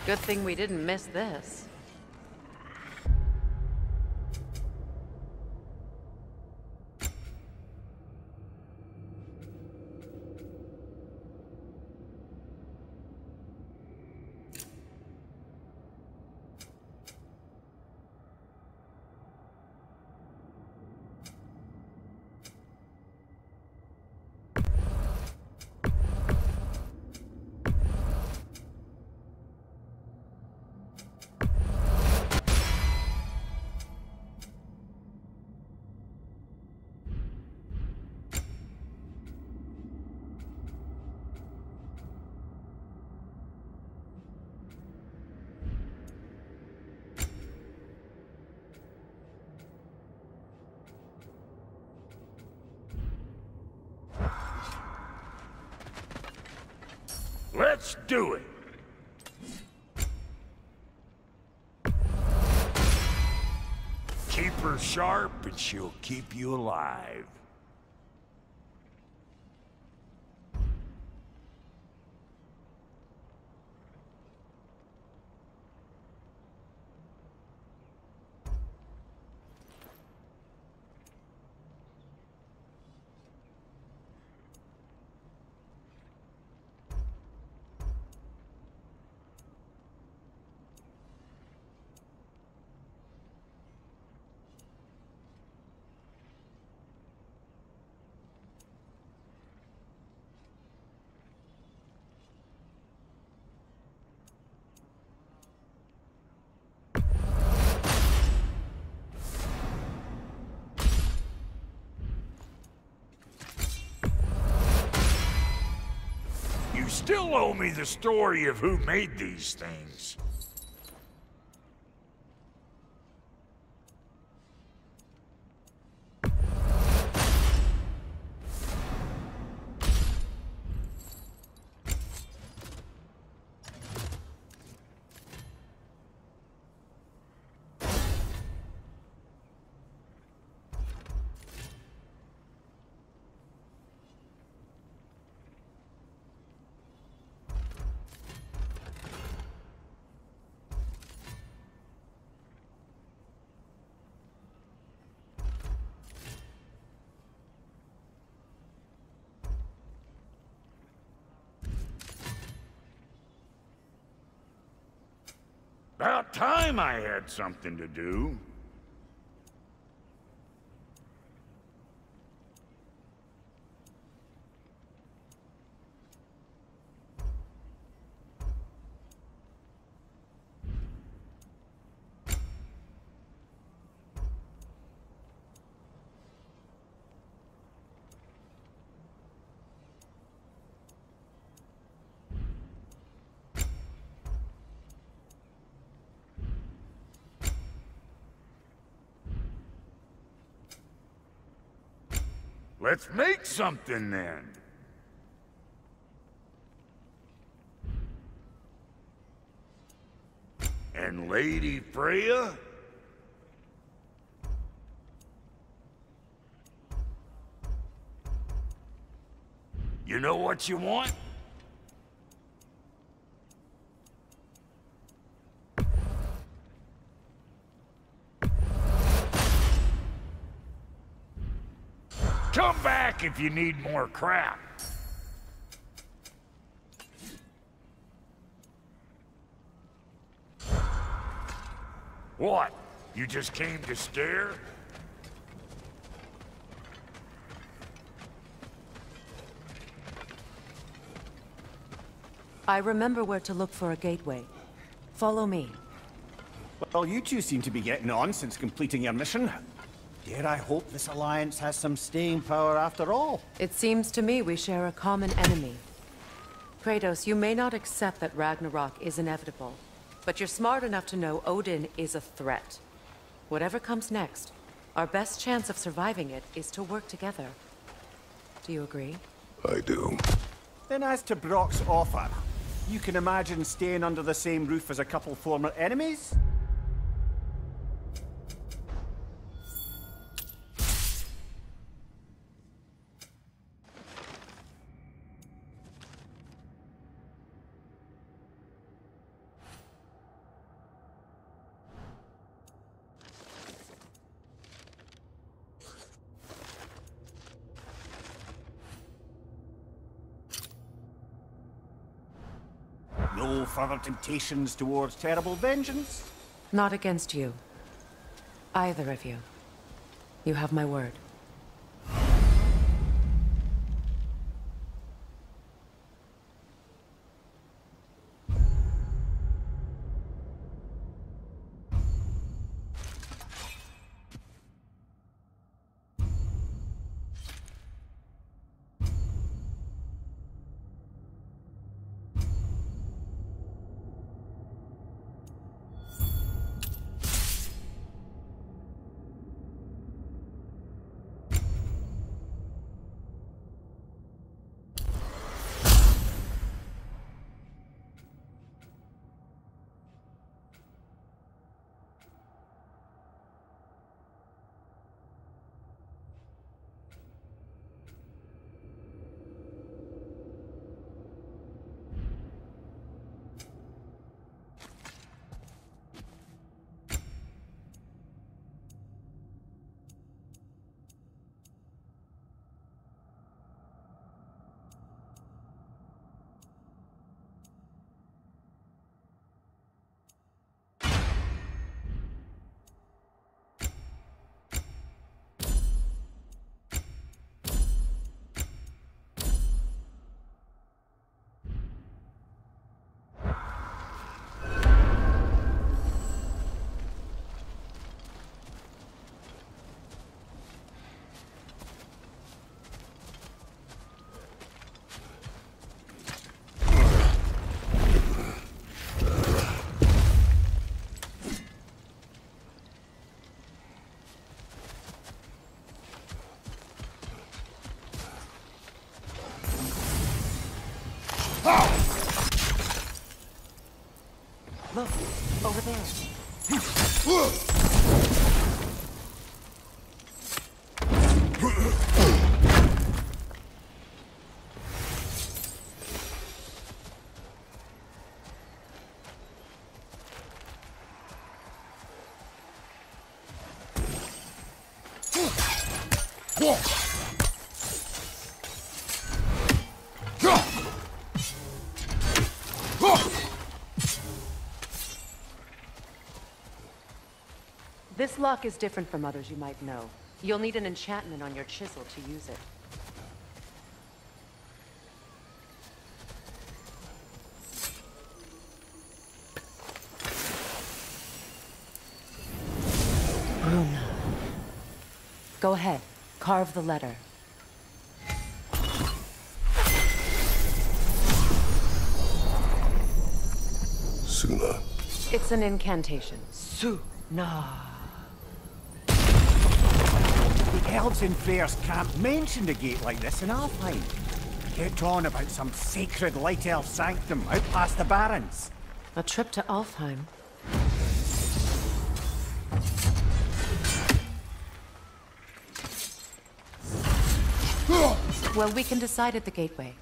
Good thing we didn't miss this. Let's do it! Keep her sharp and she'll keep you alive. You still owe me the story of who made these things. About time I had something to do. Let's make something then. And Lady Freya? You know what you want? Come back if you need more crap. What? You just came to stare? I remember where to look for a gateway. Follow me. Well, you two seem to be getting on since completing your mission. Dare I hope this alliance has some staying power after all? It seems to me we share a common enemy. Kratos, you may not accept that Ragnarok is inevitable, but you're smart enough to know Odin is a threat. Whatever comes next, our best chance of surviving it is to work together. Do you agree? I do. Then as to Brock's offer, you can imagine staying under the same roof as a couple former enemies? No further temptations towards terrible vengeance? Not against you. Either of you. You have my word. Look, over there. This lock is different from others you might know. You'll need an enchantment on your chisel to use it. Runa. Go ahead. Carve the letter. Suna. It's an incantation. Suna. The elves in Freyr's camp mentioned a gate like this in Alfheim. Kept on about some sacred light elf sanctum out past the barrens. A trip to Alfheim. Well, we can decide at the gateway.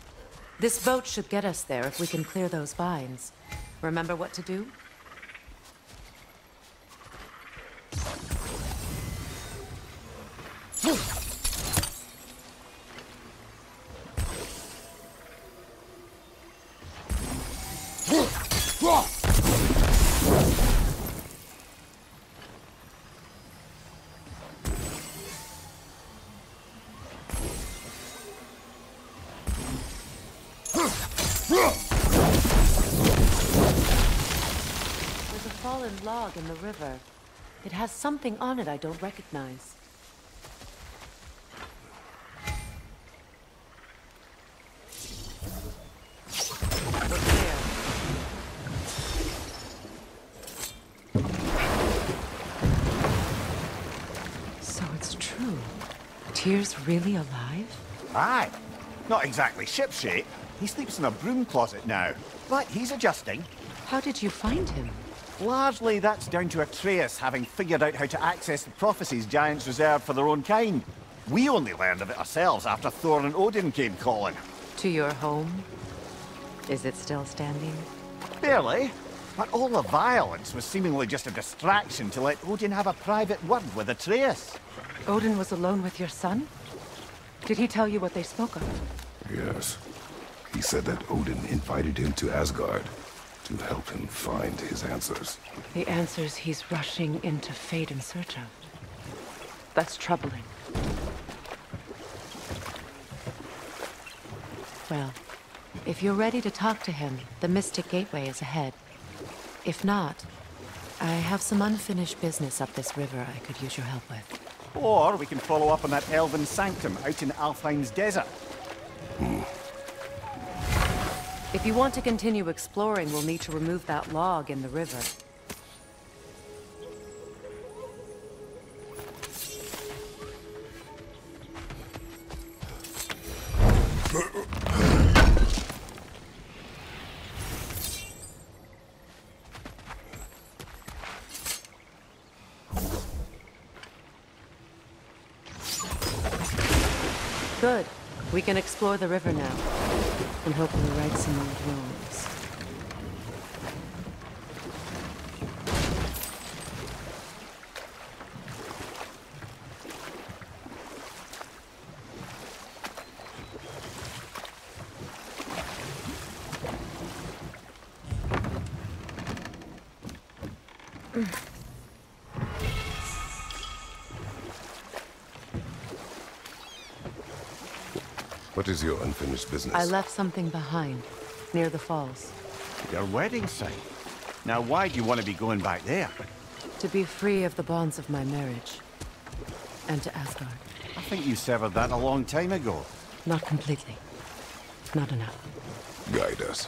This boat should get us there if we can clear those vines. Remember what to do? Log in the river. It has something on it I don't recognize. Look here. So it's true. Tyr's really alive? Aye. Not exactly shipshape. He sleeps in a broom closet now. But he's adjusting. How did you find him? Largely, that's down to Atreus having figured out how to access the prophecies giants reserved for their own kind. We only learned of it ourselves after Thor and Odin came calling. To your home? Is it still standing? Barely. But all the violence was seemingly just a distraction to let Odin have a private word with Atreus. Odin was alone with your son? Did he tell you what they spoke of? Yes. He said that Odin invited him to Asgard. to help him find his answers. The answers he's rushing into fate in search of. That's troubling. Well, if you're ready to talk to him, the Mystic Gateway is ahead. If not, I have some unfinished business up this river I could use your help with. Or we can follow up on that elven sanctum out in Alfheim's desert. If you want to continue exploring, we'll need to remove that log in the river. Good. We can explore the river now, and hopefully right some old wrongs. What is your unfinished business? I left something behind, near the falls. Your wedding site. Now why do you want to be going back there? To be free of the bonds of my marriage. And to Asgard. I think you severed that a long time ago. Not completely. Not enough. Guide us.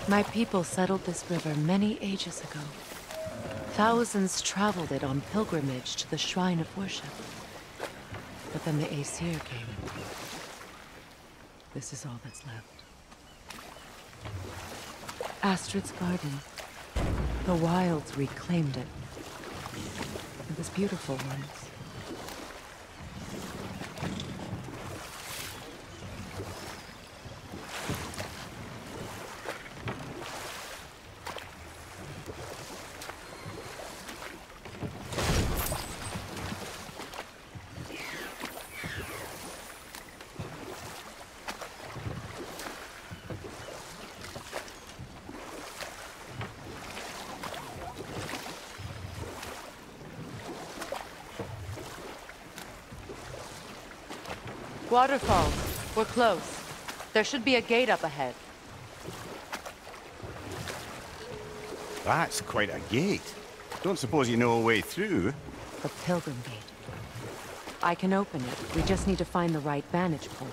My people settled this river many ages ago. Thousands traveled it on pilgrimage to the shrine of worship. But then the Aesir came. This is all that's left. Astrid's garden. The wilds reclaimed it. It was beautiful once. Waterfall. We're close. There should be a gate up ahead. That's quite a gate. Don't suppose you know a way through? The Pilgrim Gate. I can open it. We just need to find the right vantage point.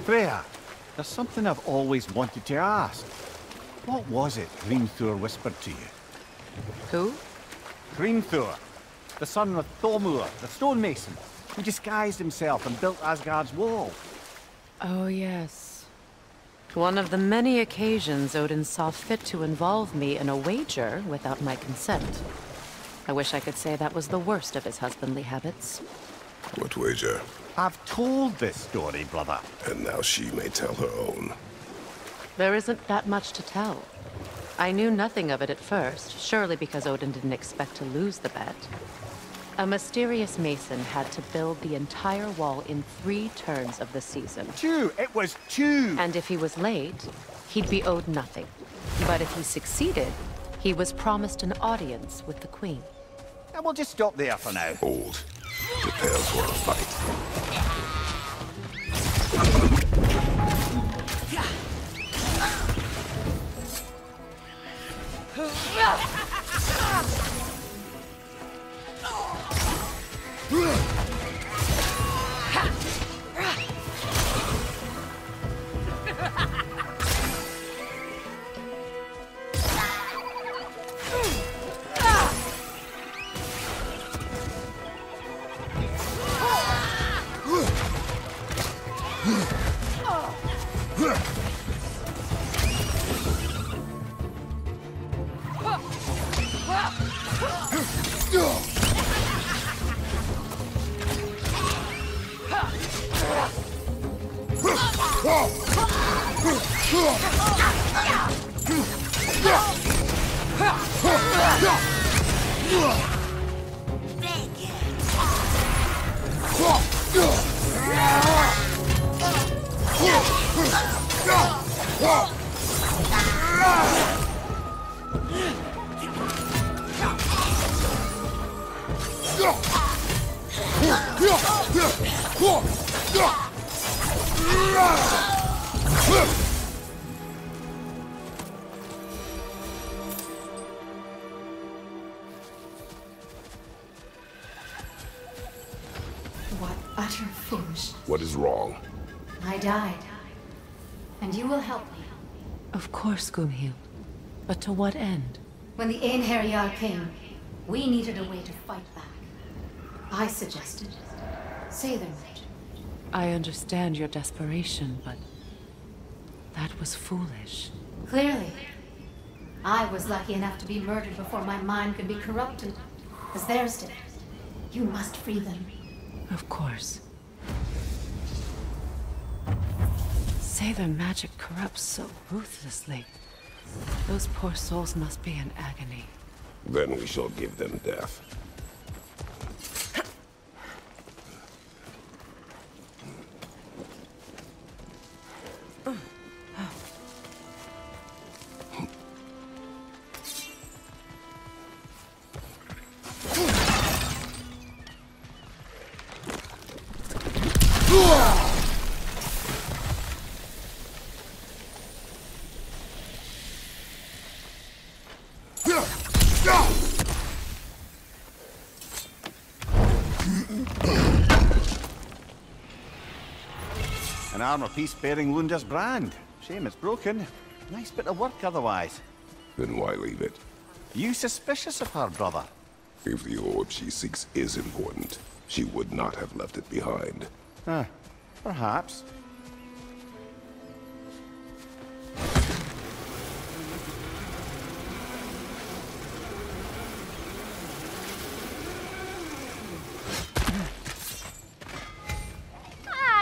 Freya, there's something I've always wanted to ask. What was it Hrimthur whispered to you? Who? Hrimthur, the son of Thormur, the stonemason, who disguised himself and built Asgard's wall. Oh, yes. One of the many occasions Odin saw fit to involve me in a wager without my consent. I wish I could say that was the worst of his husbandly habits. What wager? I've told this story, brother. And now she may tell her own. There isn't that much to tell. I knew nothing of it at first, surely because Odin didn't expect to lose the bet. A mysterious mason had to build the entire wall in 3 turns of the season. 2! It was 2! And if he was late, he'd be owed nothing. But if he succeeded, he was promised an audience with the queen. And we'll just stop there for now. Hold. Prepare for a fight. What utter foolishness. What is wrong? I died. And you will help me. Of course, Gunhild. But to what end? When the Einherjar came, we needed a way to fight back. I suggested say their magic. I understand your desperation, but that was foolish. Clearly. I was lucky enough to be murdered before my mind could be corrupted, as theirs did. You must free them. Of course. Say their magic corrupts so ruthlessly. Those poor souls must be in agony. Then we shall give them death. An armor piece bearing Lunda's brand. Shame it's broken. Nice bit of work otherwise. Then why leave it? You suspicious of her, brother? If the orb she seeks is important, she would not have left it behind. Perhaps.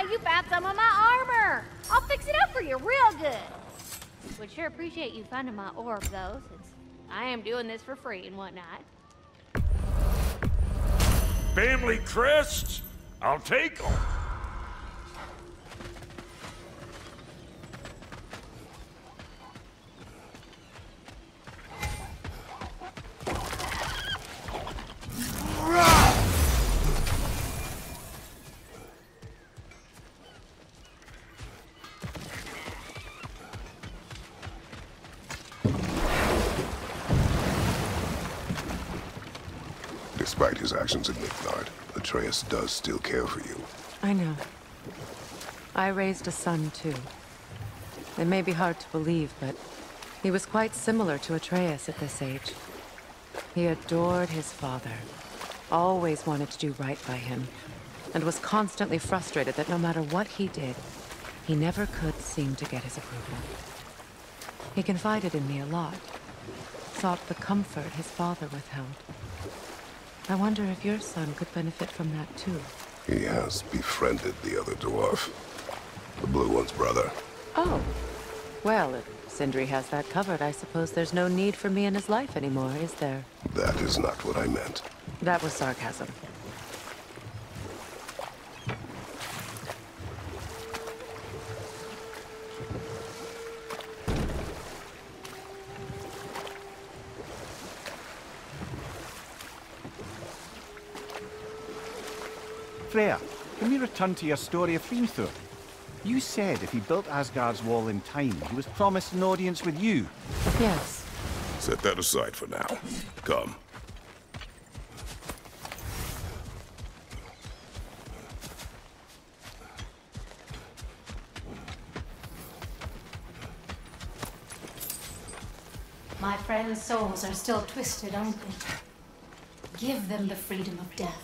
You found some of my armor! I'll fix it up for you real good! Would sure appreciate you finding my orb, though, since I am doing this for free and whatnot. Family crests? I'll take them. Despite his actions in Midgard, Atreus does still care for you. I know. I raised a son, too. It may be hard to believe, but he was quite similar to Atreus at this age. He adored his father, always wanted to do right by him, and was constantly frustrated that no matter what he did, he never could seem to get his approval. He confided in me a lot, sought the comfort his father withheld. I wonder if your son could benefit from that, too. He has befriended the other dwarf. The blue one's brother. Oh. Well, if Sindri has that covered, I suppose there's no need for me in his life anymore, is there? That is not what I meant. That was sarcasm. Freya, can we return to your story of Hrimthur? You said if he built Asgard's wall in time, he was promised an audience with you. Yes. Set that aside for now. Come. My friends' souls are still twisted, aren't they? Give them the freedom of death.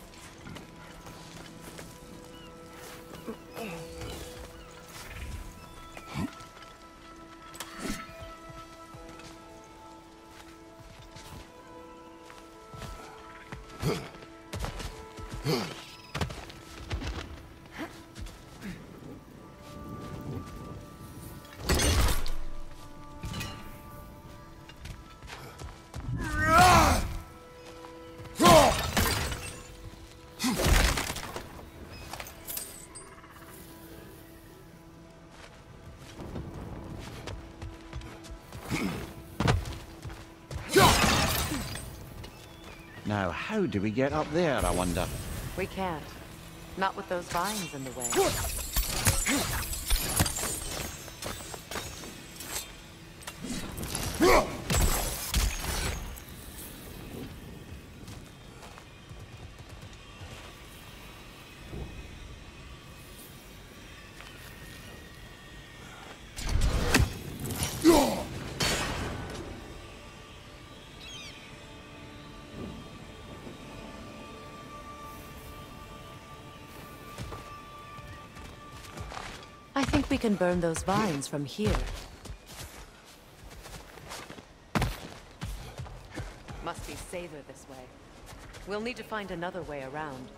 Now, how do we get up there, I wonder? We can't. Not with those vines in the way. I think we can burn those vines from here. Must be safer this way. We'll need to find another way around.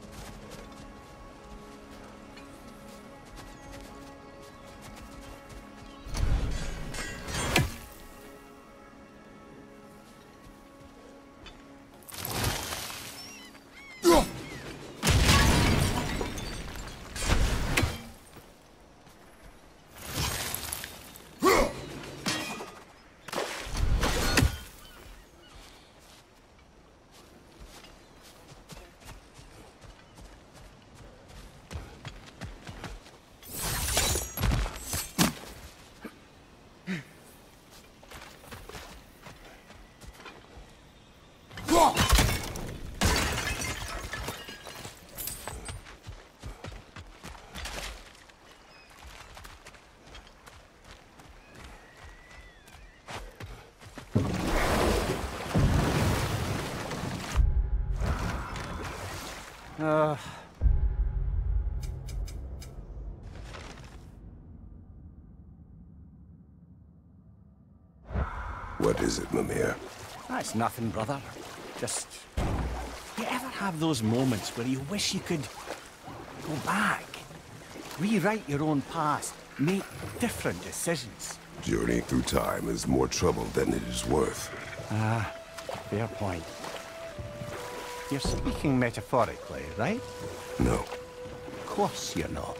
What is it, Mimir? That's nothing, brother. Just... You ever have those moments where you wish you could go back? Rewrite your own past, make different decisions? Journeying through time is more trouble than it is worth. Ah, fair point. You're speaking metaphorically, right? No. Of course you're not.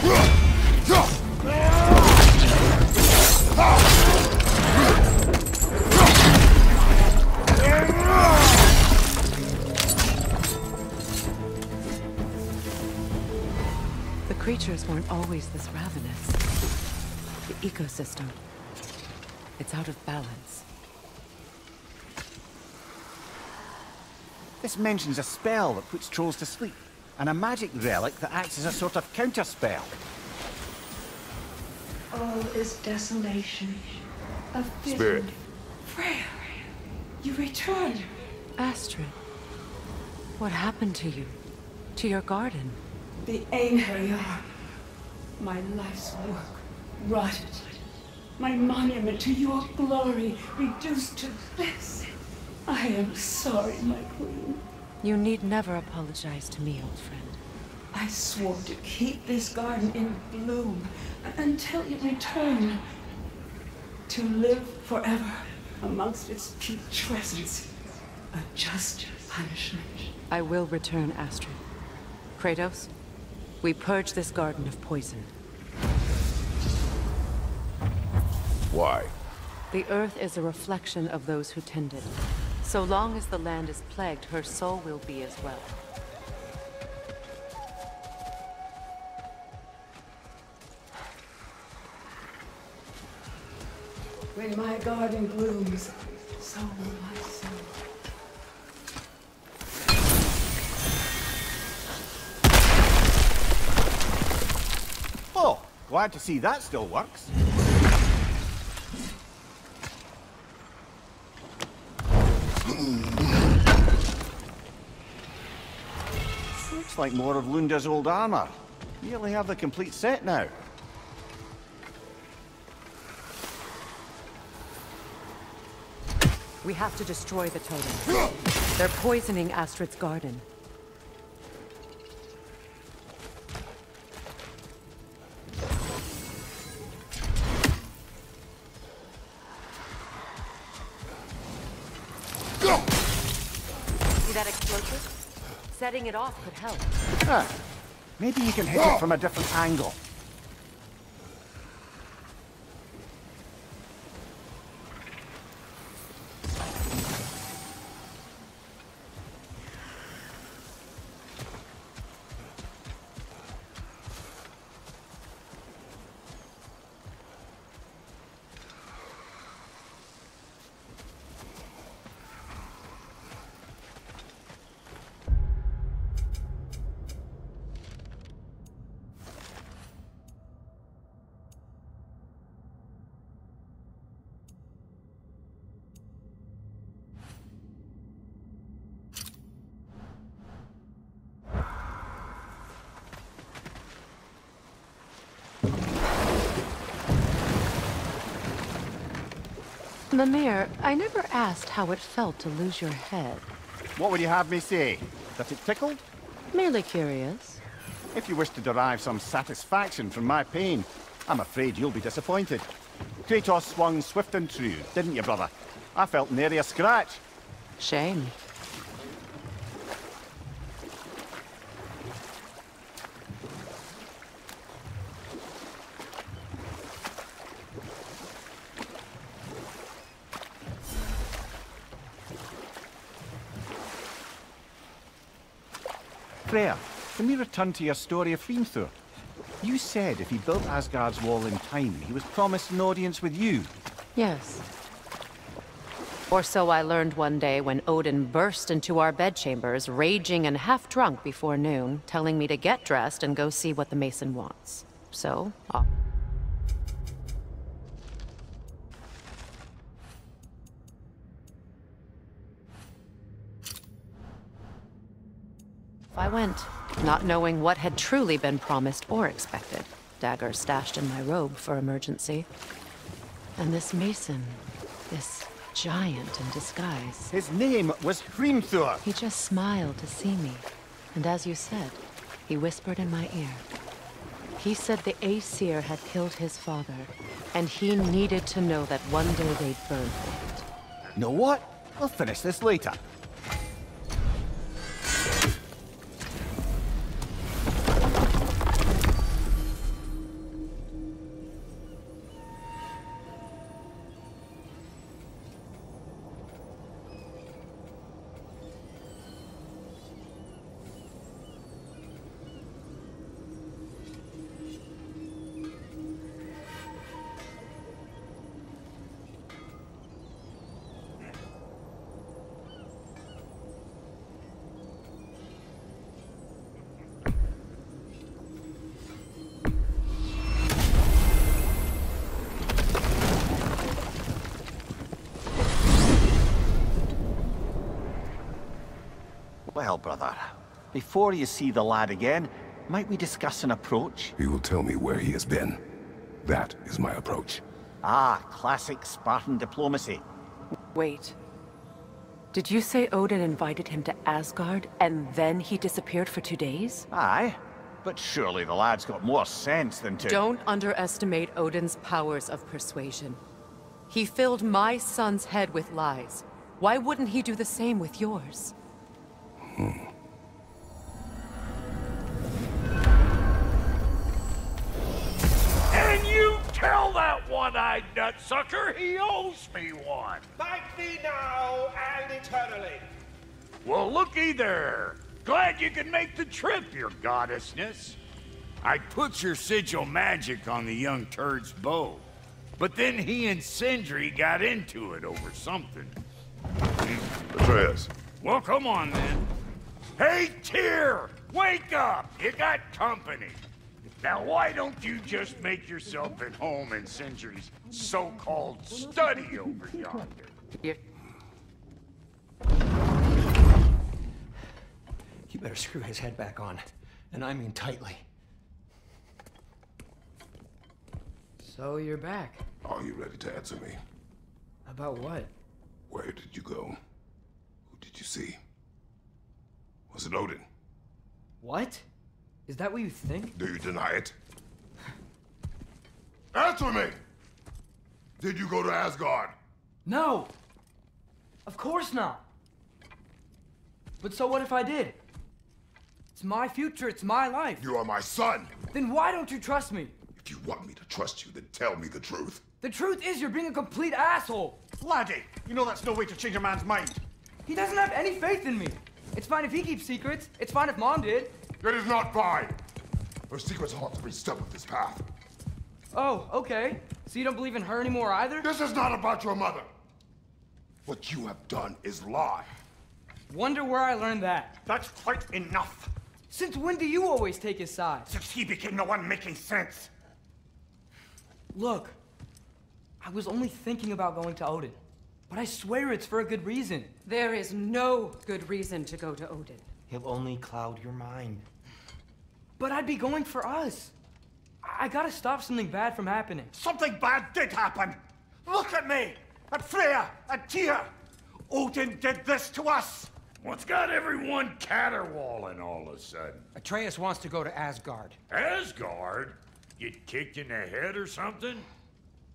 The creatures weren't always this ravenous. The ecosystem, it's out of balance. This mentions a spell that puts trolls to sleep, and a magic relic that acts as a sort of counterspell. All is desolation. A Spirit. Freya, you returned. Astrid, what happened to you? To your garden? The Einherjar. My life's work rotted. My monument to your glory reduced to this. I am sorry, my queen. You need never apologize to me, old friend. I swore to keep this garden in bloom until you return. To live forever amongst its putrescence. A just punishment. I will return, Astrid. Kratos, we purge this garden of poison. Why? The earth is a reflection of those who tend it. So long as the land is plagued, her soul will be as well. When my garden blooms, so will my soul. Oh, glad to see that still works. Looks like more of Lunda's old armor. Nearly have the complete set now. We have to destroy the totem. They're poisoning Astrid's garden. See that explosive? Setting it off could help. Ah, maybe you can hit it from a different angle. Mimir, I never asked how it felt to lose your head. What would you have me say? That it tickled? Merely curious. If you wish to derive some satisfaction from my pain, I'm afraid you'll be disappointed. Kratos swung swift and true, didn't you, brother? I felt nary a scratch. Shame. Freya, can we return to your story of Hrimthur? You said if he built Asgard's wall in time, he was promised an audience with you. Yes. Or so I learned one day when Odin burst into our bedchambers, raging and half-drunk before noon, telling me to get dressed and go see what the Mason wants. So, off I went, not knowing what had truly been promised or expected. Dagger stashed in my robe for emergency. And this Mason, this giant in disguise. His name was Hrimthur. He just smiled to see me. And as you said, he whispered in my ear. He said the Aesir had killed his father, and he needed to know that one day they'd burn for it. Know what? We'll finish this later. Well, brother, before you see the lad again, might we discuss an approach? He will tell me where he has been. That is my approach. Ah, classic Spartan diplomacy. Wait. Did you say Odin invited him to Asgard, and then he disappeared for 2 days? Aye, but surely the lad's got more sense than to... Don't underestimate Odin's powers of persuasion. He filled my son's head with lies. Why wouldn't he do the same with yours? And you tell that one-eyed nutsucker he owes me one. Thank thee now and eternally. Well, looky there. Glad you can make the trip, your goddessness. I put your sigil magic on the young turd's bow, but then he and Sindri got into it over something. Atreus. Well, come on then. Hey, Tyr! Wake up! You got company. Now, why don't you just make yourself at home in Sindri's so-called study over yonder? You better screw his head back on, and I mean tightly. So you're back. Are you ready to answer me? About what? Where did you go? Who did you see? Was it Odin? What? Is that what you think? Do you deny it? Answer me! Did you go to Asgard? No! Of course not! But so what if I did? It's my future, it's my life. You are my son! Then why don't you trust me? If you want me to trust you, then tell me the truth. The truth is you're being a complete asshole! Laddie, you know that's no way to change a man's mind. He doesn't have any faith in me. It's fine if he keeps secrets. It's fine if Mom did. It is not fine! Her secrets haunt every step of this path. Oh, okay. So you don't believe in her anymore either? This is not about your mother! What you have done is lie. Wonder where I learned that. That's quite enough. Since when do you always take his side? Since he became the one making sense. Look, I was only thinking about going to Odin. But I swear it's for a good reason. There is no good reason to go to Odin. He'll only cloud your mind. But I'd be going for us. I gotta stop something bad from happening. Something bad did happen. Look at me, at Freya, at Tyr. Odin did this to us. What's got everyone caterwauling all of a sudden? Atreus wants to go to Asgard. Asgard? Get kicked in the head or something?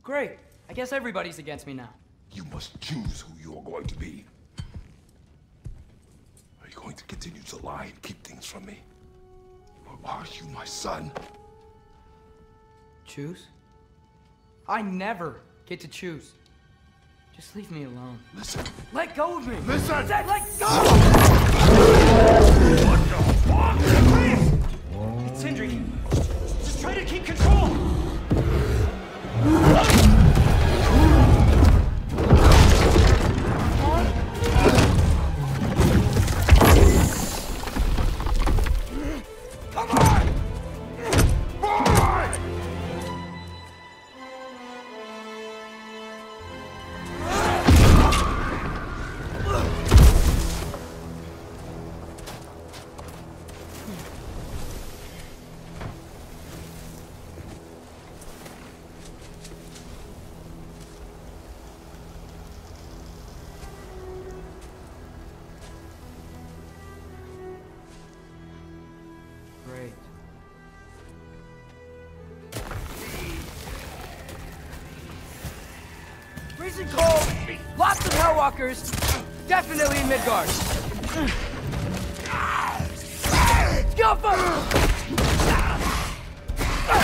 Great. I guess everybody's against me now. You must choose who you are going to be. Are you going to continue to lie and keep things from me? Or are you my son? Choose? I never get to choose. Just leave me alone. Listen. Let go of me! Listen! I said let go! What the fuck? Please! It's Sindri. Just try to keep control! Great. Freezing cold! Lots of Hellwalkers! Definitely in Midgard! Go for it!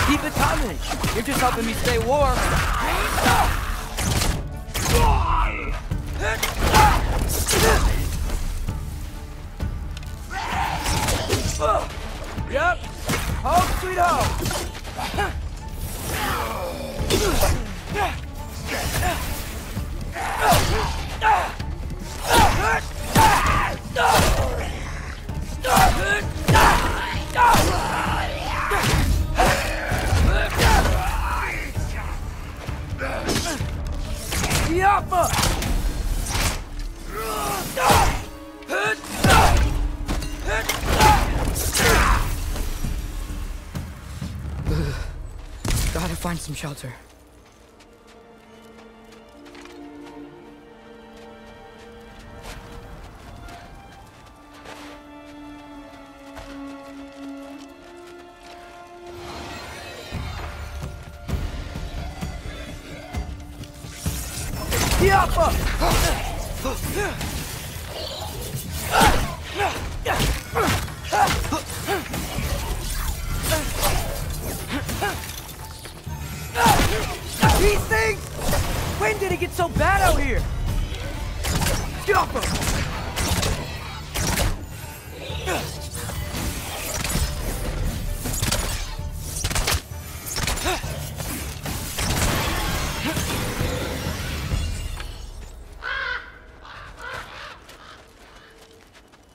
Keep it coming! You're just helping me stay warm! Yep! Home sweet home! Yappa! Gotta find some shelter. These things? When did it get so bad out here? Get off them!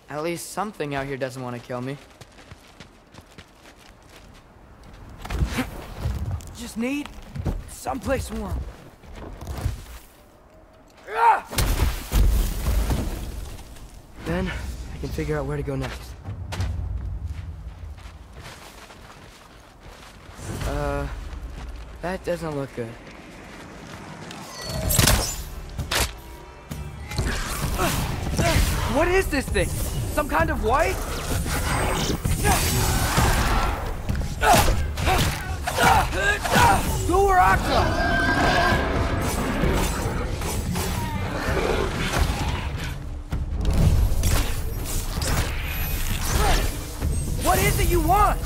At least something out here doesn't want to kill me. Just need someplace warm. Then I can figure out where to go next. That doesn't look good. What is this thing? Some kind of white? What is it you want?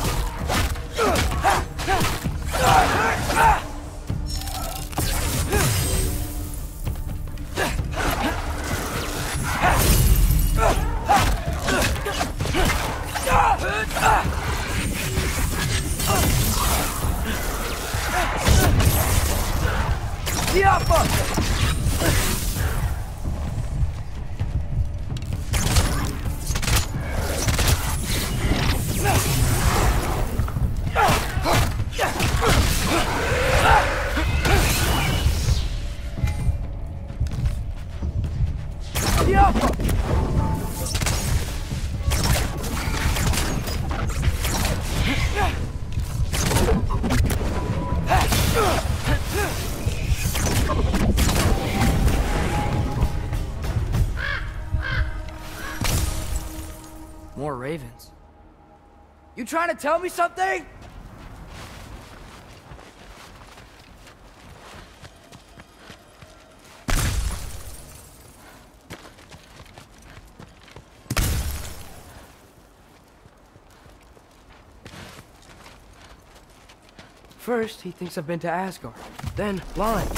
More ravens. You trying to tell me something? First, he thinks I've been to Asgard. Then, lying.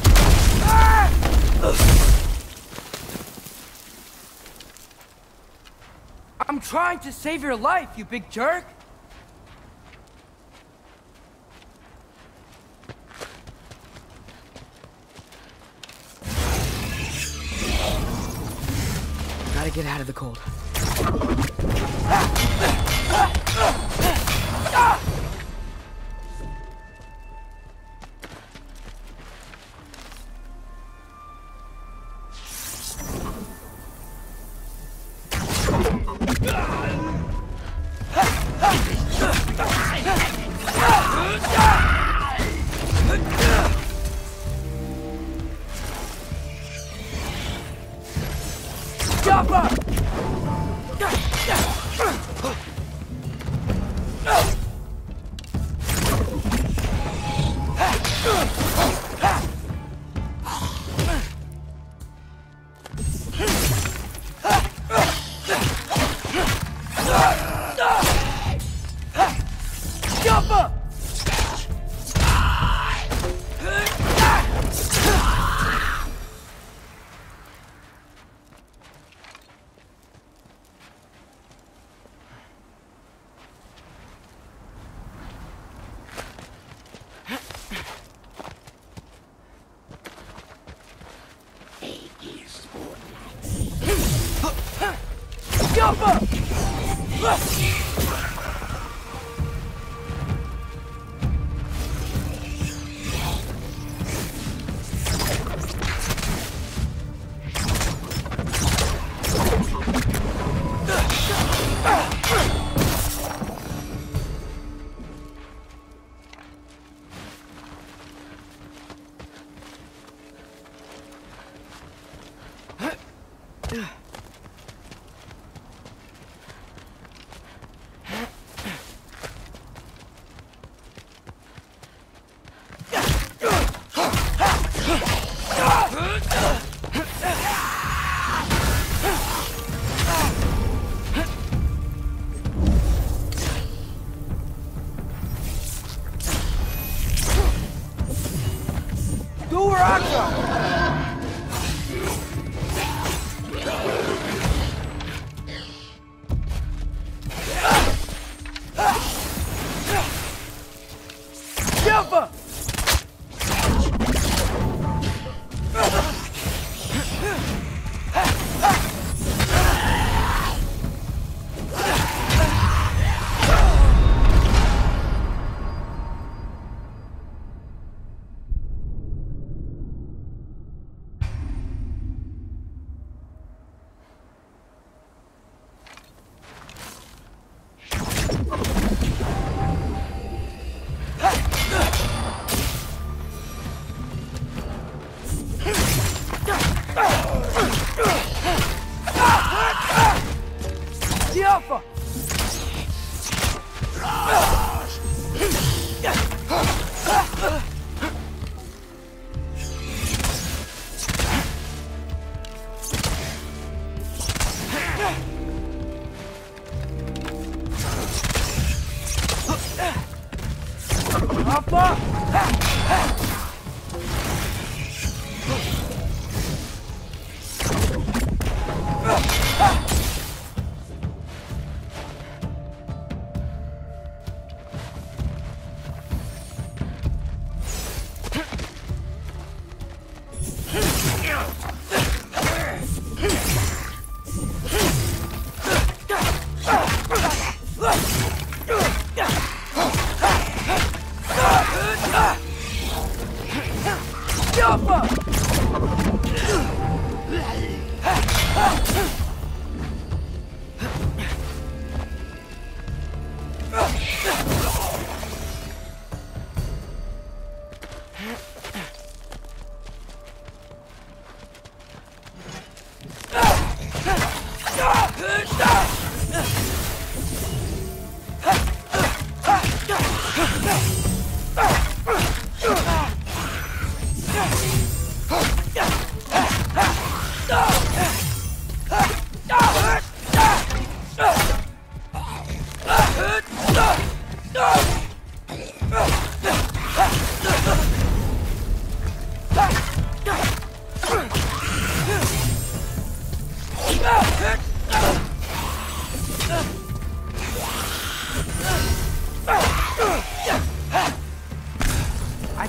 I'm trying to save your life, you big jerk! Gotta get out of the cold.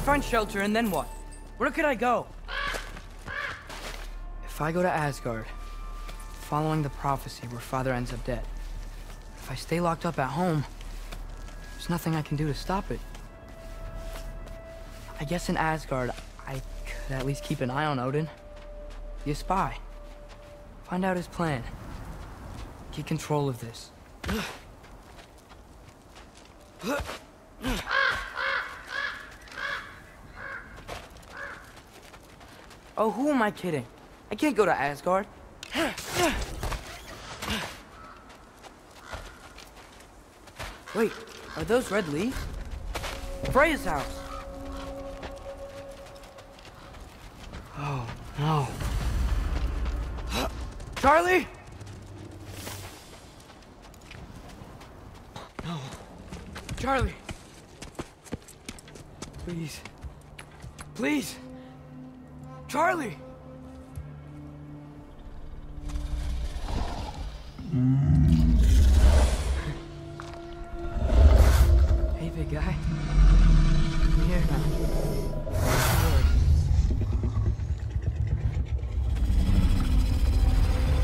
Find shelter, and then what? Where could I go? If I go to Asgard, following the prophecy where Father ends up dead, if I stay locked up at home, there's nothing I can do to stop it. I guess in Asgard, I could at least keep an eye on Odin. Be a spy. Find out his plan. Get control of this. Oh, who am I kidding? I can't go to Asgard. Wait, are those red leaves? Freya's house! Oh, no. Charlie! No. Charlie! Please. Please! Charlie! Hey, big guy. I'm here now.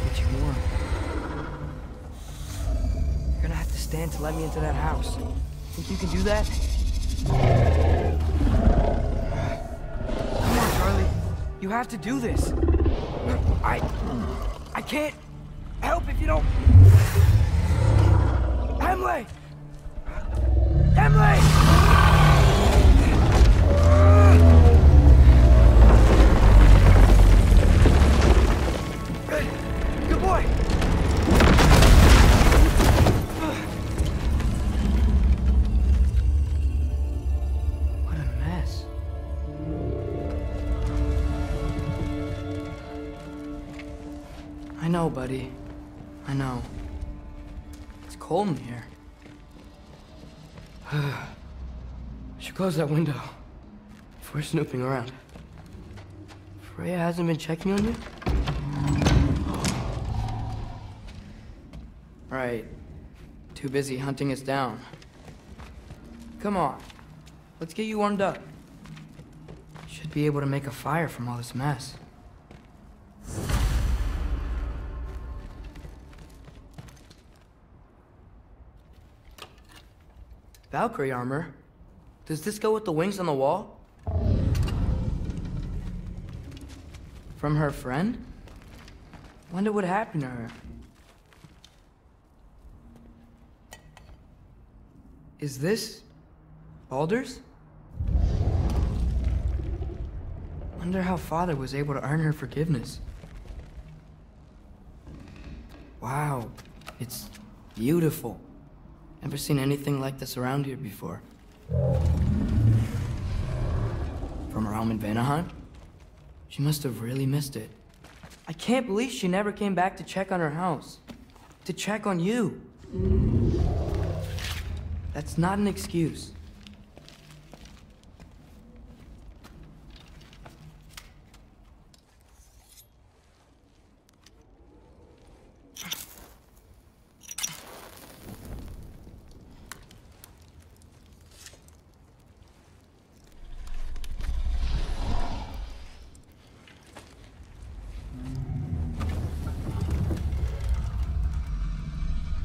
Get you warm. You're gonna have to stand to let me into that house. Think you can do that? Come on, Charlie. You have to do this. I can't help if you don't. Emily! Emily! I know, buddy. I know. It's cold in here. Should close that window before snooping around. Freya hasn't been checking on you? Right. Too busy hunting us down. Come on. Let's get you warmed up. Should be able to make a fire from all this mess. Valkyrie armor? Does this go with the wings on the wall? From her friend? Wonder what happened to her. Is this Baldur's? Wonder how Father was able to earn her forgiveness. Wow, it's beautiful. Never seen anything like this around here before. From her home in Vanaheim? She must have really missed it. I can't believe she never came back to check on her house. To check on you. That's not an excuse.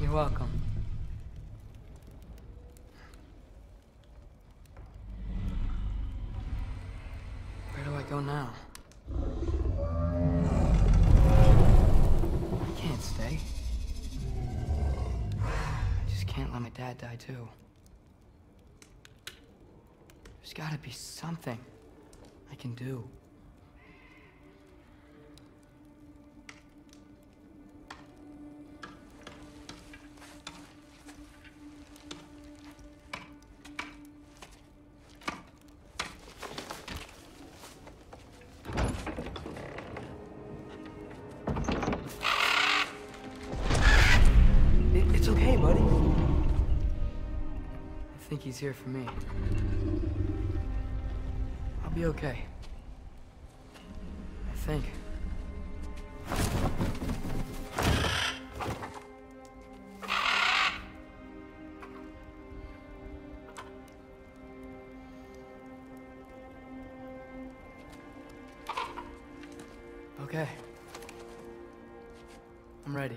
You're welcome. Where do I go now? I can't stay. I just can't let my dad die too. There's gotta be something I can do. It's okay, buddy. I think he's here for me. I'll be okay. I think. Okay. I'm ready.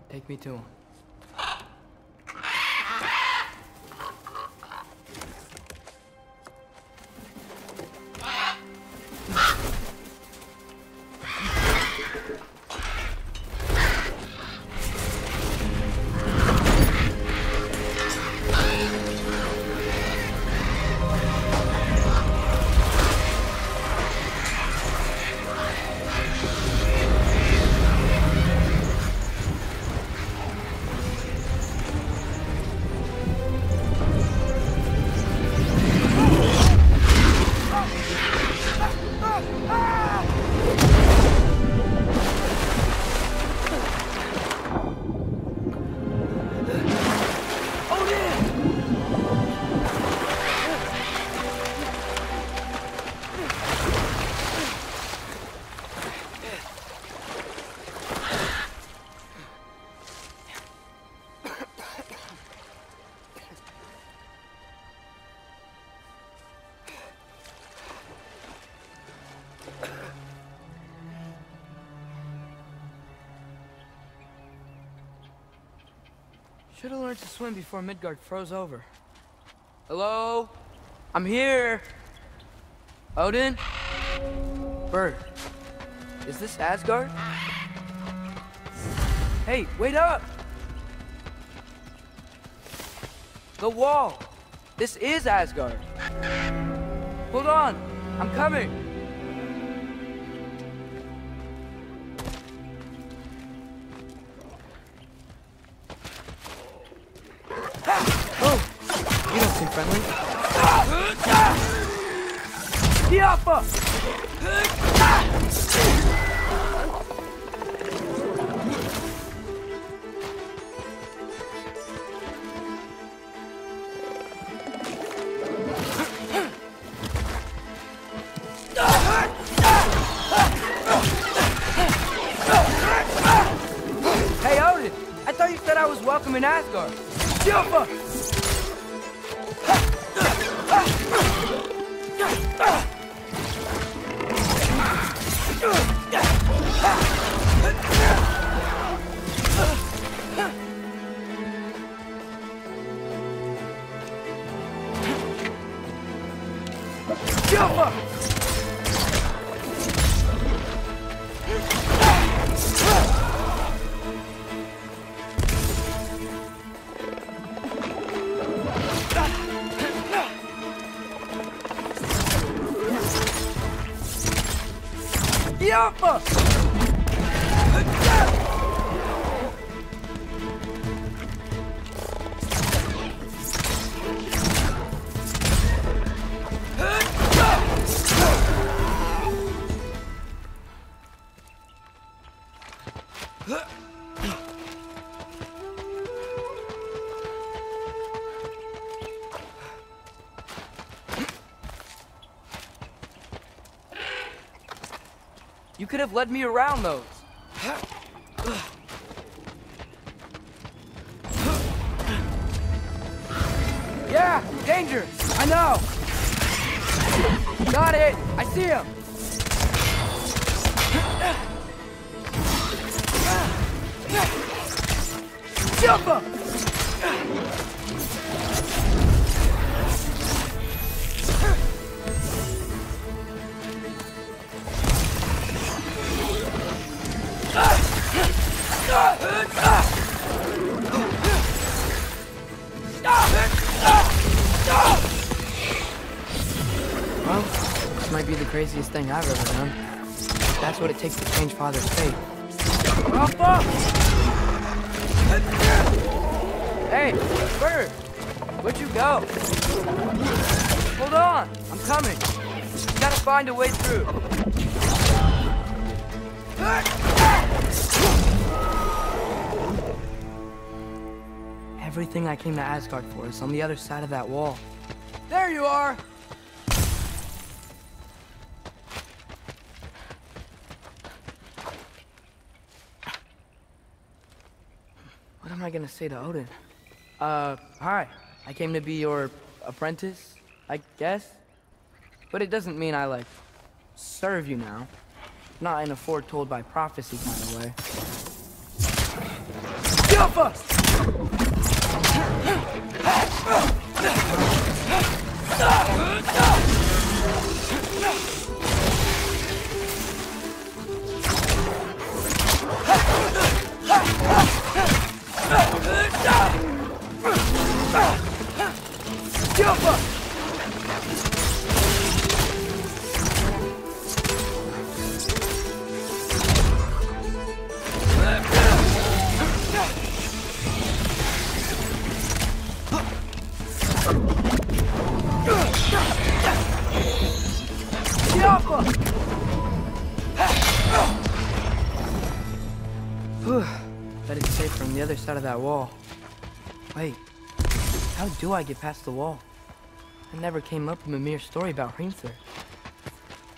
Take me to him. Should have learned to swim before Midgard froze over. Hello? I'm here! Odin? Bird. Is this Asgard? Hey, wait up! The wall! This is Asgard! Hold on! I'm coming! You don't seem friendly. The Alpha! in Asgard. Silva! Silva! Yappa! You could have led me around those. Yeah, danger! I know! Got it! I see him! Jump him! Well, this might be the craziest thing I've ever done. That's what it takes to change Father's fate. Hey, Bird! Where'd you go? Hold on! I'm coming! Gotta find a way through. Everything I came to Asgard for is on the other side of that wall. There you are! What am I gonna say to Odin? Hi. I came to be your apprentice, I guess? But it doesn't mean I, like, serve you now. Not in a foretold by prophecy kind of way. Jump us! Jump up! Bet it's safe from the other side of that wall. Wait, how do I get past the wall? I never came up with a Mimir's story about Hrimthur.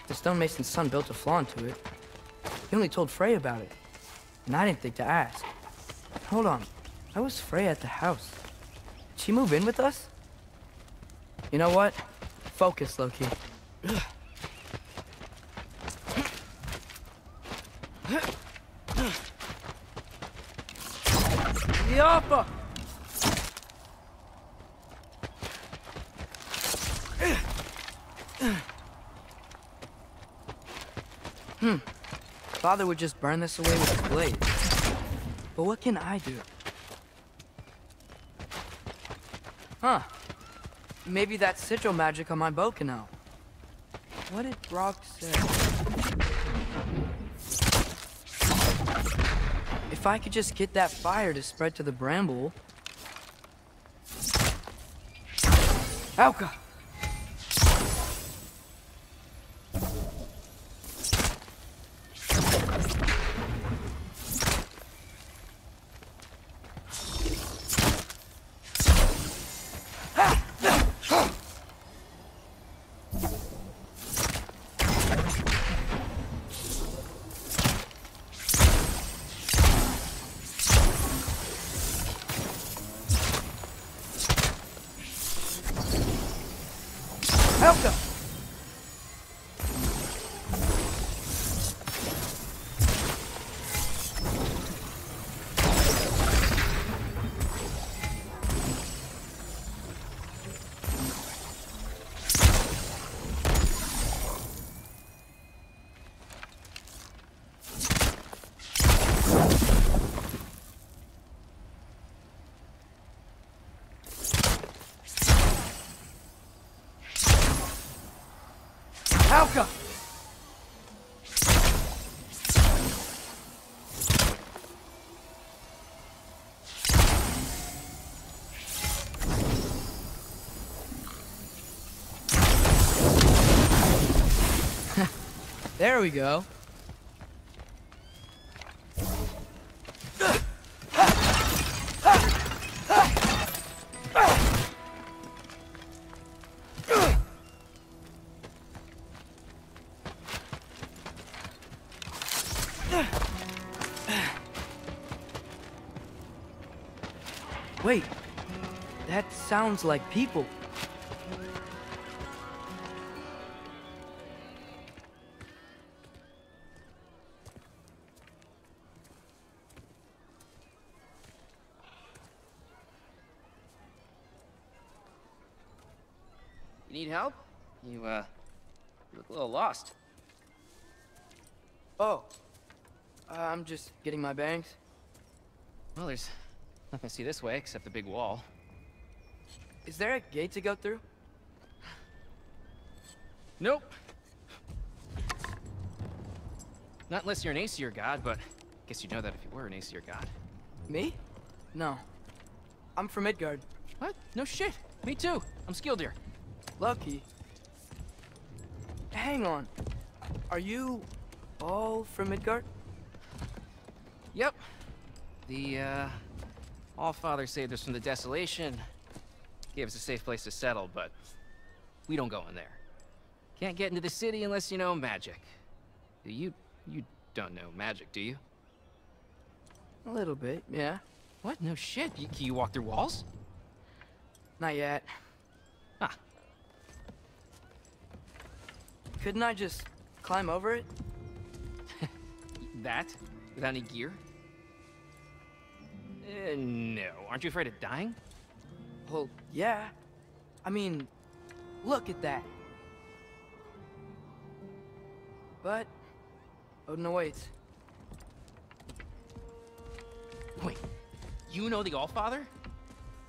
The stonemason's son built a flaw into it. He only told Frey about it, and I didn't think to ask. Hold on, why was Frey at the house? Did she move in with us? You know what? Focus, Loki. Yappa! Father would just burn this away with his blade. But what can I do? Huh. Maybe that sigil magic on my bow can help. What did Brock say? If I could just get that fire to spread to the bramble... Alka! Valka! There we go. Wait, that sounds like people. You need help? You look a little lost. Oh, I'm just getting my bangs. Well, there's nothing to see this way except the big wall. Is there a gate to go through? Nope. Not unless you're an Aesir god, but I guess you'd know that if you were an Aesir god. Me? No. I'm from Midgard. What? No shit. Me too. I'm skilled here. Lucky. Hang on. Are you all from Midgard? Yep. The, All-Father saved us from the desolation. Gave us a safe place to settle, but we don't go in there. Can't get into the city unless you know magic. You don't know magic, do you? A little bit, yeah. What? No shit. Can you walk through walls? Not yet. Huh. Couldn't I just climb over it? That? Without any gear? No. Aren't you afraid of dying? Well, yeah. I mean, look at that. But Odin awaits. Wait, you know the All-Father?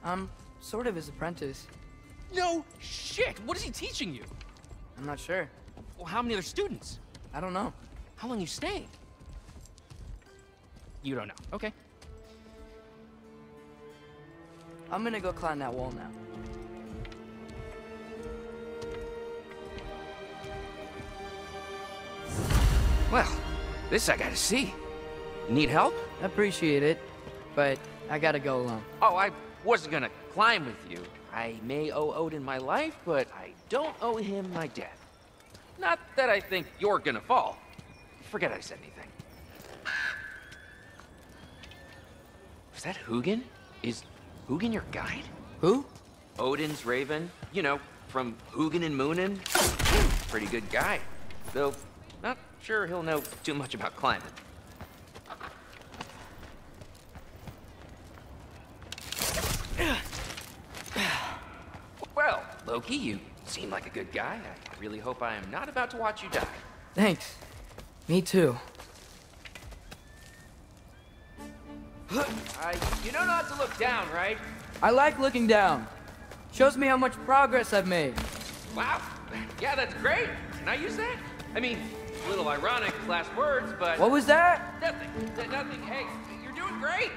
I'm sort of his apprentice. No shit! What is he teaching you? I'm not sure. Well, how many other students? I don't know. How long you staying? You don't know. Okay. I'm gonna go climb that wall now. Well, this I gotta see. Need help? Appreciate it, but I gotta go alone. Oh, I wasn't gonna climb with you. I may owe Odin my life, but I don't owe him my death. Not that I think you're gonna fall. Forget I said anything. Was that Hugin? Is Hugin your guide? Who? Odin's raven. You know, from Hugin and Moonin. Pretty good guy. Though, not sure he'll know too much about climbing. Well, Loki, you seem like a good guy. I really hope I am not about to watch you die. Thanks. Me too. You know not to look down, right? I like looking down. Shows me how much progress I've made. Wow. Yeah, that's great. Can I use that? I mean, a little ironic last words, but... What was that? Nothing. Nothing. Hey, you're doing great.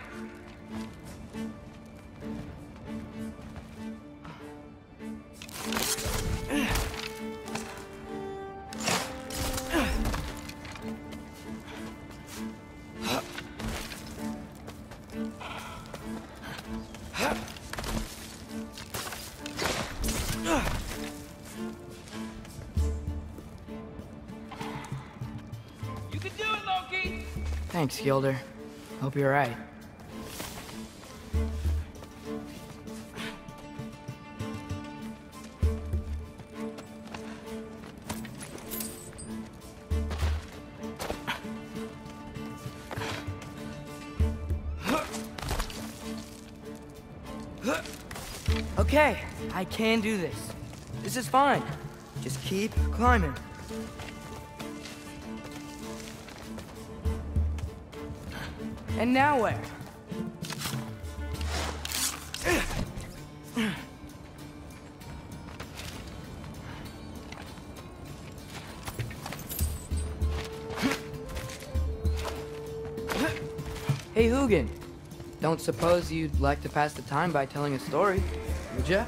You can do it, Loki! Thanks, Gilder. Hope you're right. Okay, I can do this. This is fine. Just keep climbing. And now where? Hey, Hugin. Don't suppose you'd like to pass the time by telling a story, would ya?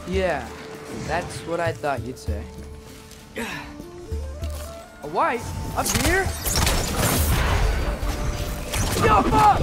Yeah, that's what I thought you'd say. A wife? Up here? Jump up!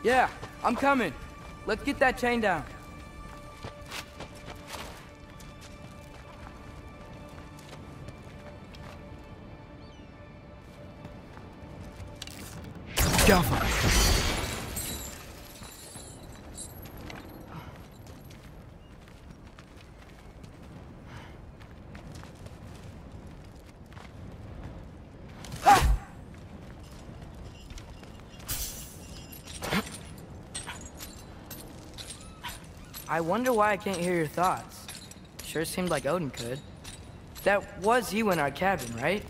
Yeah, I'm coming. Let's get that chain down. Go for it. I wonder why I can't hear your thoughts. Sure seemed like Odin could. That was you in our cabin, right?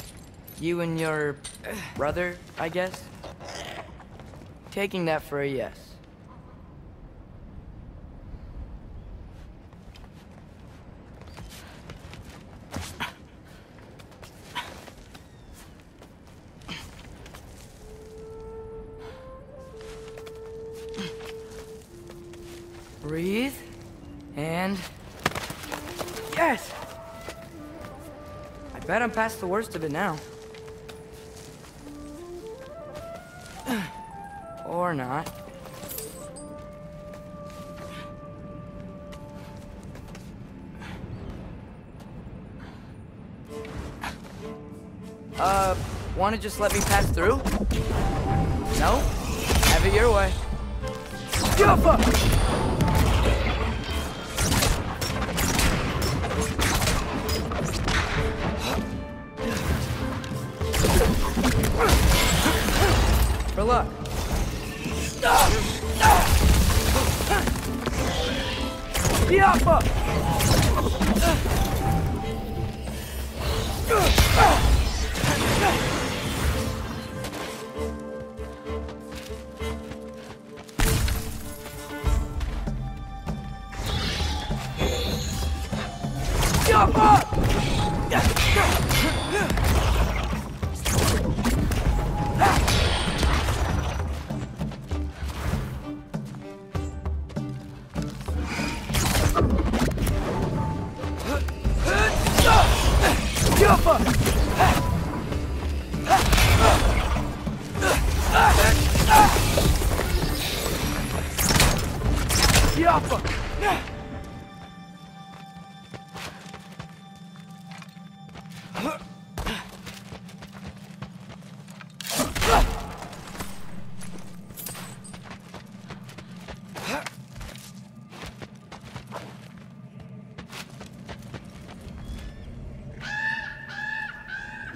You and your brother, I guess? Taking that for a yes. Breathe. And... yes! I bet I'm past the worst of it now. Or not. Wanna just let me pass through? No? Have it your way. Jump up! For luck. Yappa! Yappa!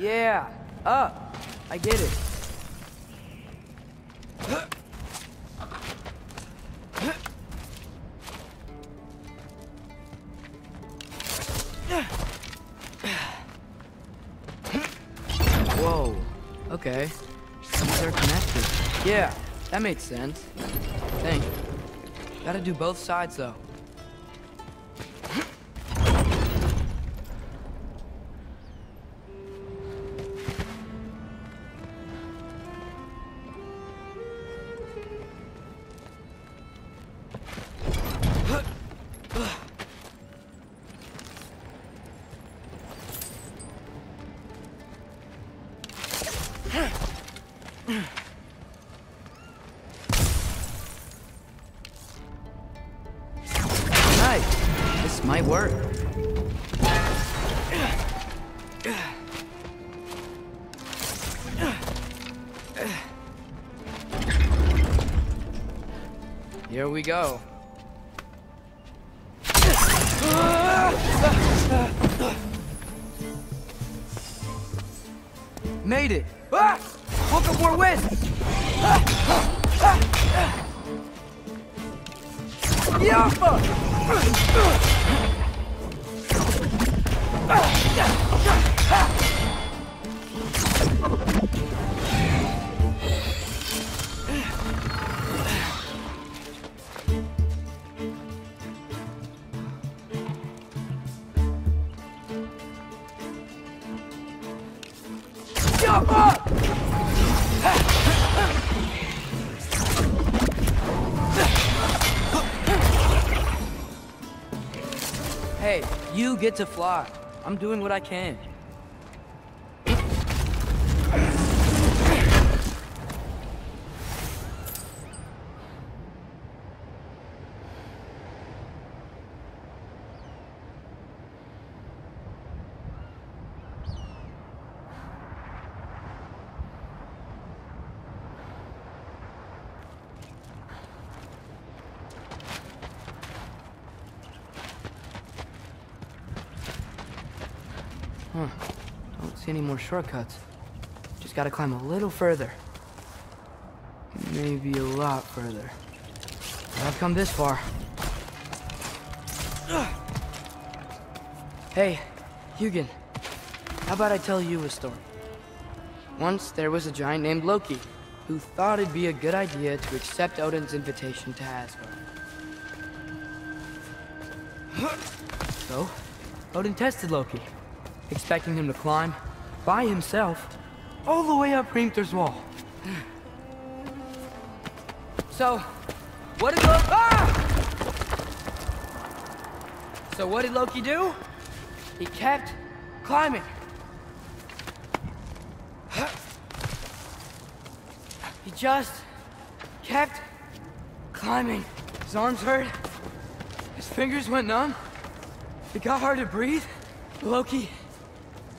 Yeah, up. I get it. Whoa. Okay. These are connected. Yeah, that makes sense. Think. Gotta do both sides, though. This might work. Here we go. Made it! Ah! Woke up more wind! Hey, you get to fly. I'm doing what I can. Huh. Don't see any more shortcuts. Just gotta climb a little further. Maybe a lot further. But I've come this far. Hey, Hugin. How about I tell you a story? Once there was a giant named Loki who thought it'd be a good idea to accept Odin's invitation to Asgard. So, Odin tested Loki, expecting him to climb, by himself, all the way up Hrimthur's wall. So, what did Loki do? He kept climbing. He just kept climbing. His arms hurt, his fingers went numb, it got hard to breathe. Loki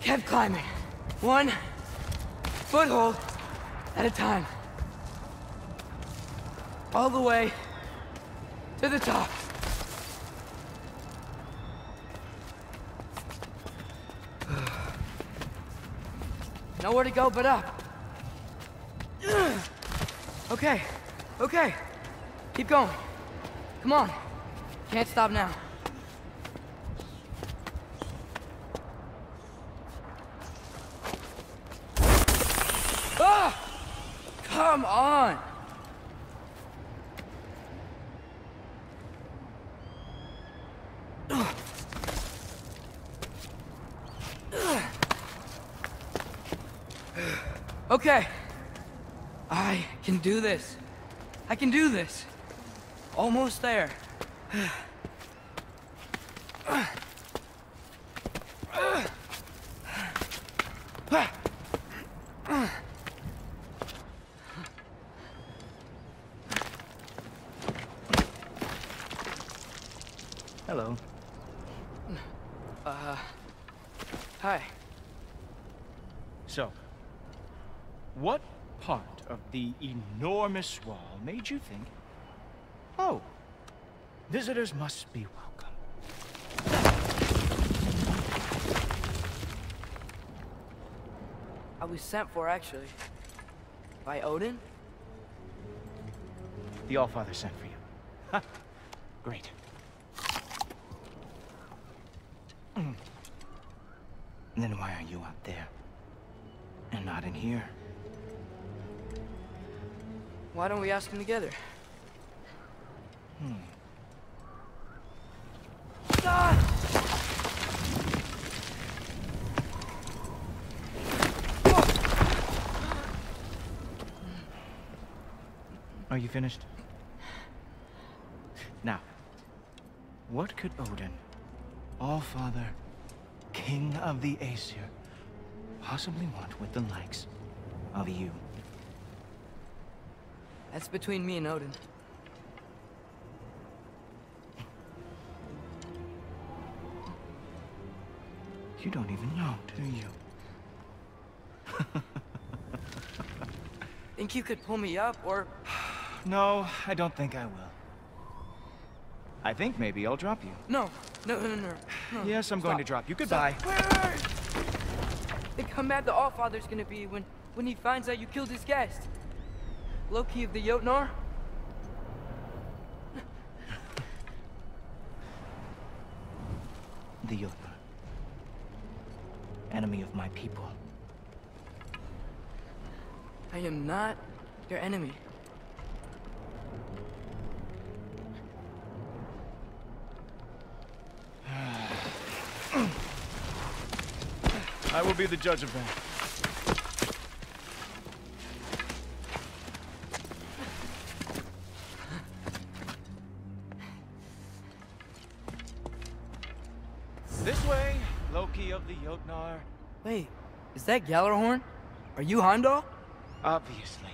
kept climbing, one foothold at a time, all the way to the top. Nowhere to go but up. Okay, okay, keep going. Come on, can't stop now. Come on! Okay. I can do this. I can do this. Almost there. Hello. Hi. So, what part of the enormous wall made you think, oh, visitors must be welcome? I was sent for, actually. By Odin? The Allfather sent for you. Huh. Great. Then why are you out there? And not in here? Why don't we ask him together? Ah! Are you finished? Now, what could Odin, Allfather, King of the Aesir, possibly want with the likes of you? That's between me and Odin. You don't even know, do you? Think you could pull me up, or... No, I don't think I will. I think maybe I'll drop you. No. Yes, I'm going to drop you. Goodbye. Wait. Think how mad the Allfather's gonna be when he finds out you killed his guest. Loki of the Jotnar? The Jotnar. Enemy of my people. I am not your enemy. I will be the judge of that. This way, Loki of the Jotnar. Wait, is that Gjallarhorn? Are you Heimdall? Obviously.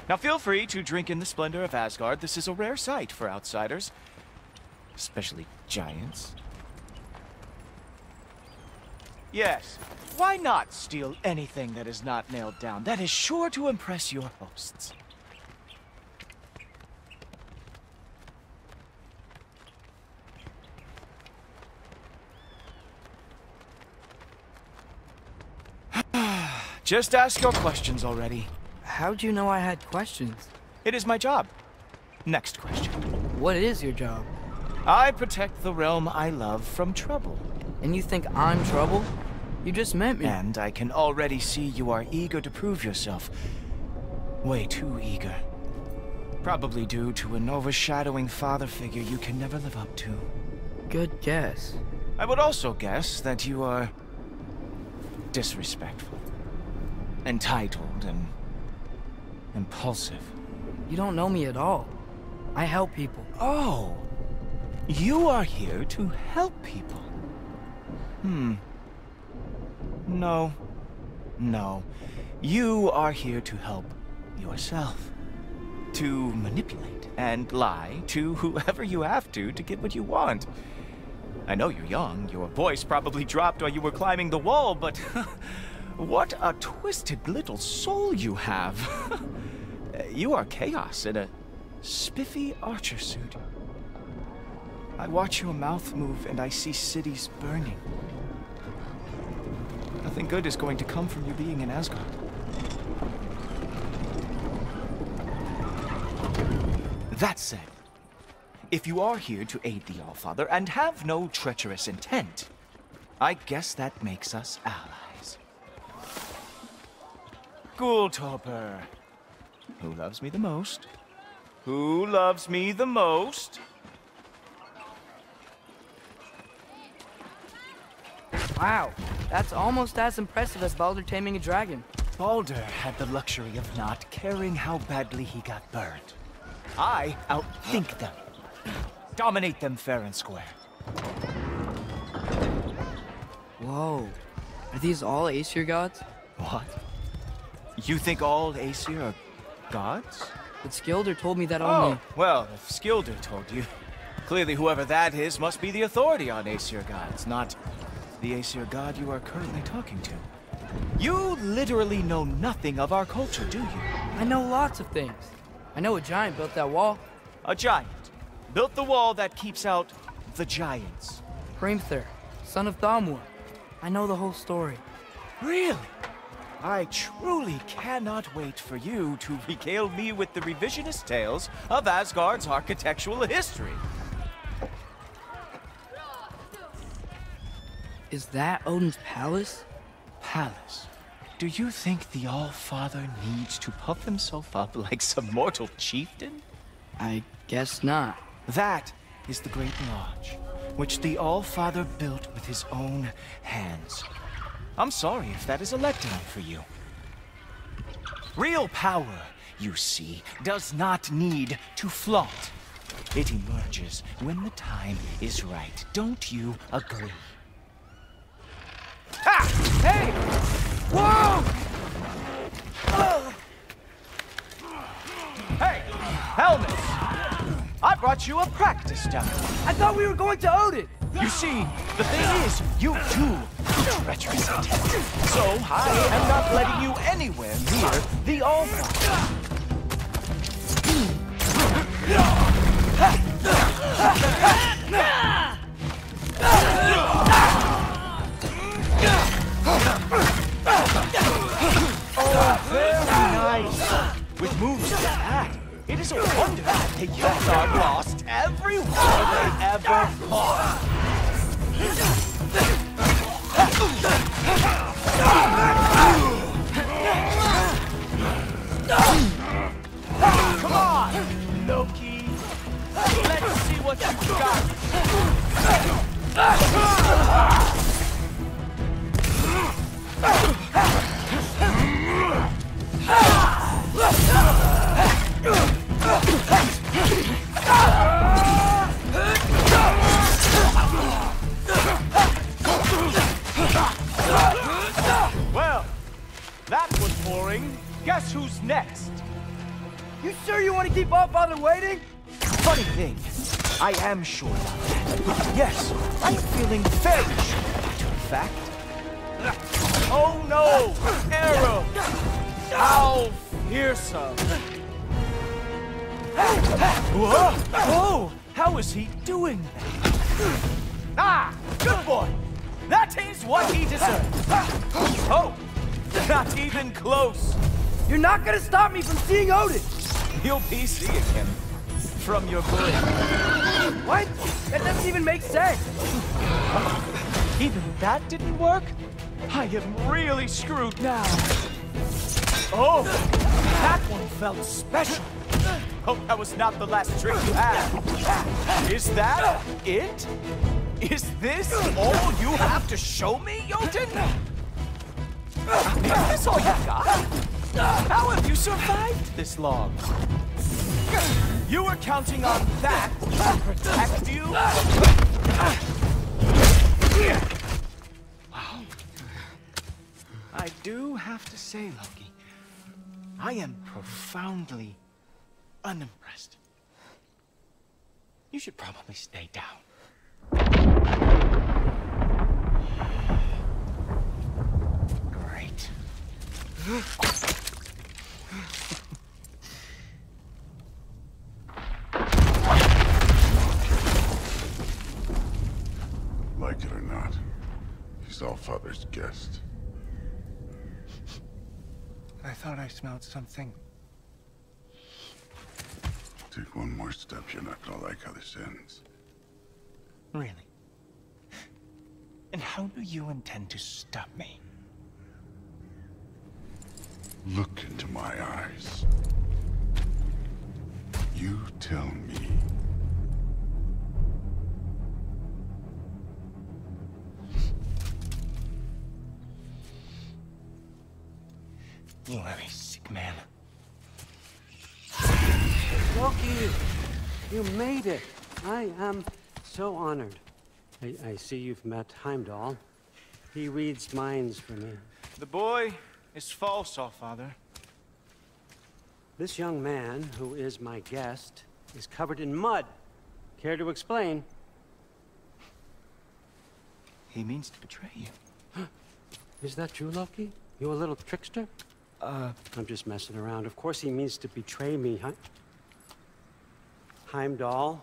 Now feel free to drink in the splendor of Asgard. This is a rare sight for outsiders. Especially giants. Yes, why not steal anything that is not nailed down? That is sure to impress your hosts. Just ask your questions already. How'd you know I had questions? It is my job. Next question. What is your job? I protect the realm I love from trouble. And you think I'm trouble? You just met me. And I can already see you are eager to prove yourself. Way too eager. Probably due to an overshadowing father figure you can never live up to. Good guess. I would also guess that you are disrespectful, entitled, and impulsive. You don't know me at all. I help people. Oh, you are here to help people. No. You are here to help yourself. To manipulate and lie to whoever you have to get what you want. I know you're young. Your voice probably dropped while you were climbing the wall, but what a twisted little soul you have. You are chaos in a spiffy archer suit. I watch your mouth move and I see cities burning. Nothing good is going to come from you being in Asgard. That said, if you are here to aid the Allfather and have no treacherous intent, I guess that makes us allies. Gulltoppr. Who loves me the most? Who loves me the most? Wow, that's almost as impressive as Baldur taming a dragon. Baldur had the luxury of not caring how badly he got burned. I outthink them. Dominate them fair and square. Whoa. Are these all Aesir gods? What? You think all Aesir are gods? But Skilder told me that only... Oh, well, if Skilder told you, clearly whoever that is must be the authority on Aesir gods, not the Aesir god you are currently talking to. You literally know nothing of our culture, do you? I know lots of things. I know a giant built that wall. A giant built the wall that keeps out of the giants. Hrimthur, son of Thamur. I know the whole story. Really? I truly cannot wait for you to regale me with the revisionist tales of Asgard's architectural history. Is that Odin's palace? Palace? Do you think the All-Father needs to puff himself up like some mortal chieftain? I guess not. That is the Great Lodge, which the All-Father built with his own hands. I'm sorry if that is a letdown for you. Real power, you see, does not need to flaunt. It emerges when the time is right. Don't you agree? Ha! Hey! Whoa! Hey! Helmet! I brought you a practice dummy. I thought we were going to Odin! You see, the thing is, you too treacherous intent. So I am not letting you anywhere near the All-Father. Oh, very nice. With moves like that, it is a wonder that the Jotnar lost every war they ever fought. Come on, Loki. Let's see what you've got. Well, that was boring. Guess who's next? You sure you want to keep All-Father waiting? Funny thing, I am sure of that. Yes, I am feeling very sure of that, in fact. Oh no! Arrow! How fearsome! Whoa! Whoa! How is he doing that? Ah! Good boy! That is what he deserves! Oh! Not even close! You're not gonna stop me from seeing Odin! You'll be seeing him from your bridge. What? That doesn't even make sense! Even that didn't work? I am really screwed now. Oh, that one felt special. Hope that was not the last trick you had. Is that it? Is this all you have to show me, Jotun? Is this all you got? How have you survived this long? You were counting on that to protect you? Wow. I do have to say, Loki, I am profoundly unimpressed. You should probably stay down. Great. Like it or not, he's All-Father's guest. I thought I smelled something. Take one more step, you're not gonna like how this ends. Really? And how do you intend to stop me? Look into my eyes. You tell me. You are a sick man. Loki, you made it. I am so honored. I see you've met Heimdall. He reads minds for me. The boy is false, All-Father. This young man, who is my guest, is covered in mud. Care to explain? He means to betray you. Is that true, Loki? You a little trickster? I'm just messing around. Of course he means to betray me, huh? Heimdall,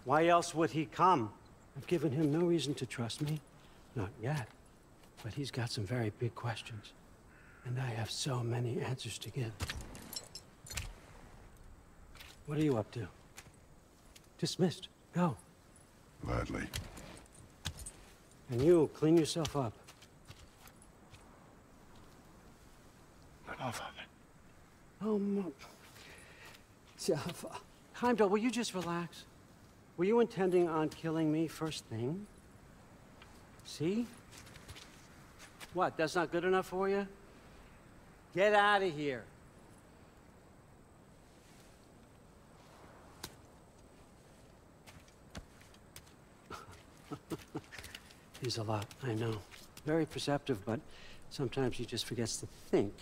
why else would he come? I've given him no reason to trust me. Not yet. But he's got some very big questions. And I have so many answers to give. What are you up to? Dismissed. Go. Gladly. And you, clean yourself up. Oh, Jaffa. Heimdall, will you just relax? Were you intending on killing me first thing? See? What, that's not good enough for you? Get out of here. He's a lot, I know. Very perceptive, but sometimes he just forgets to think,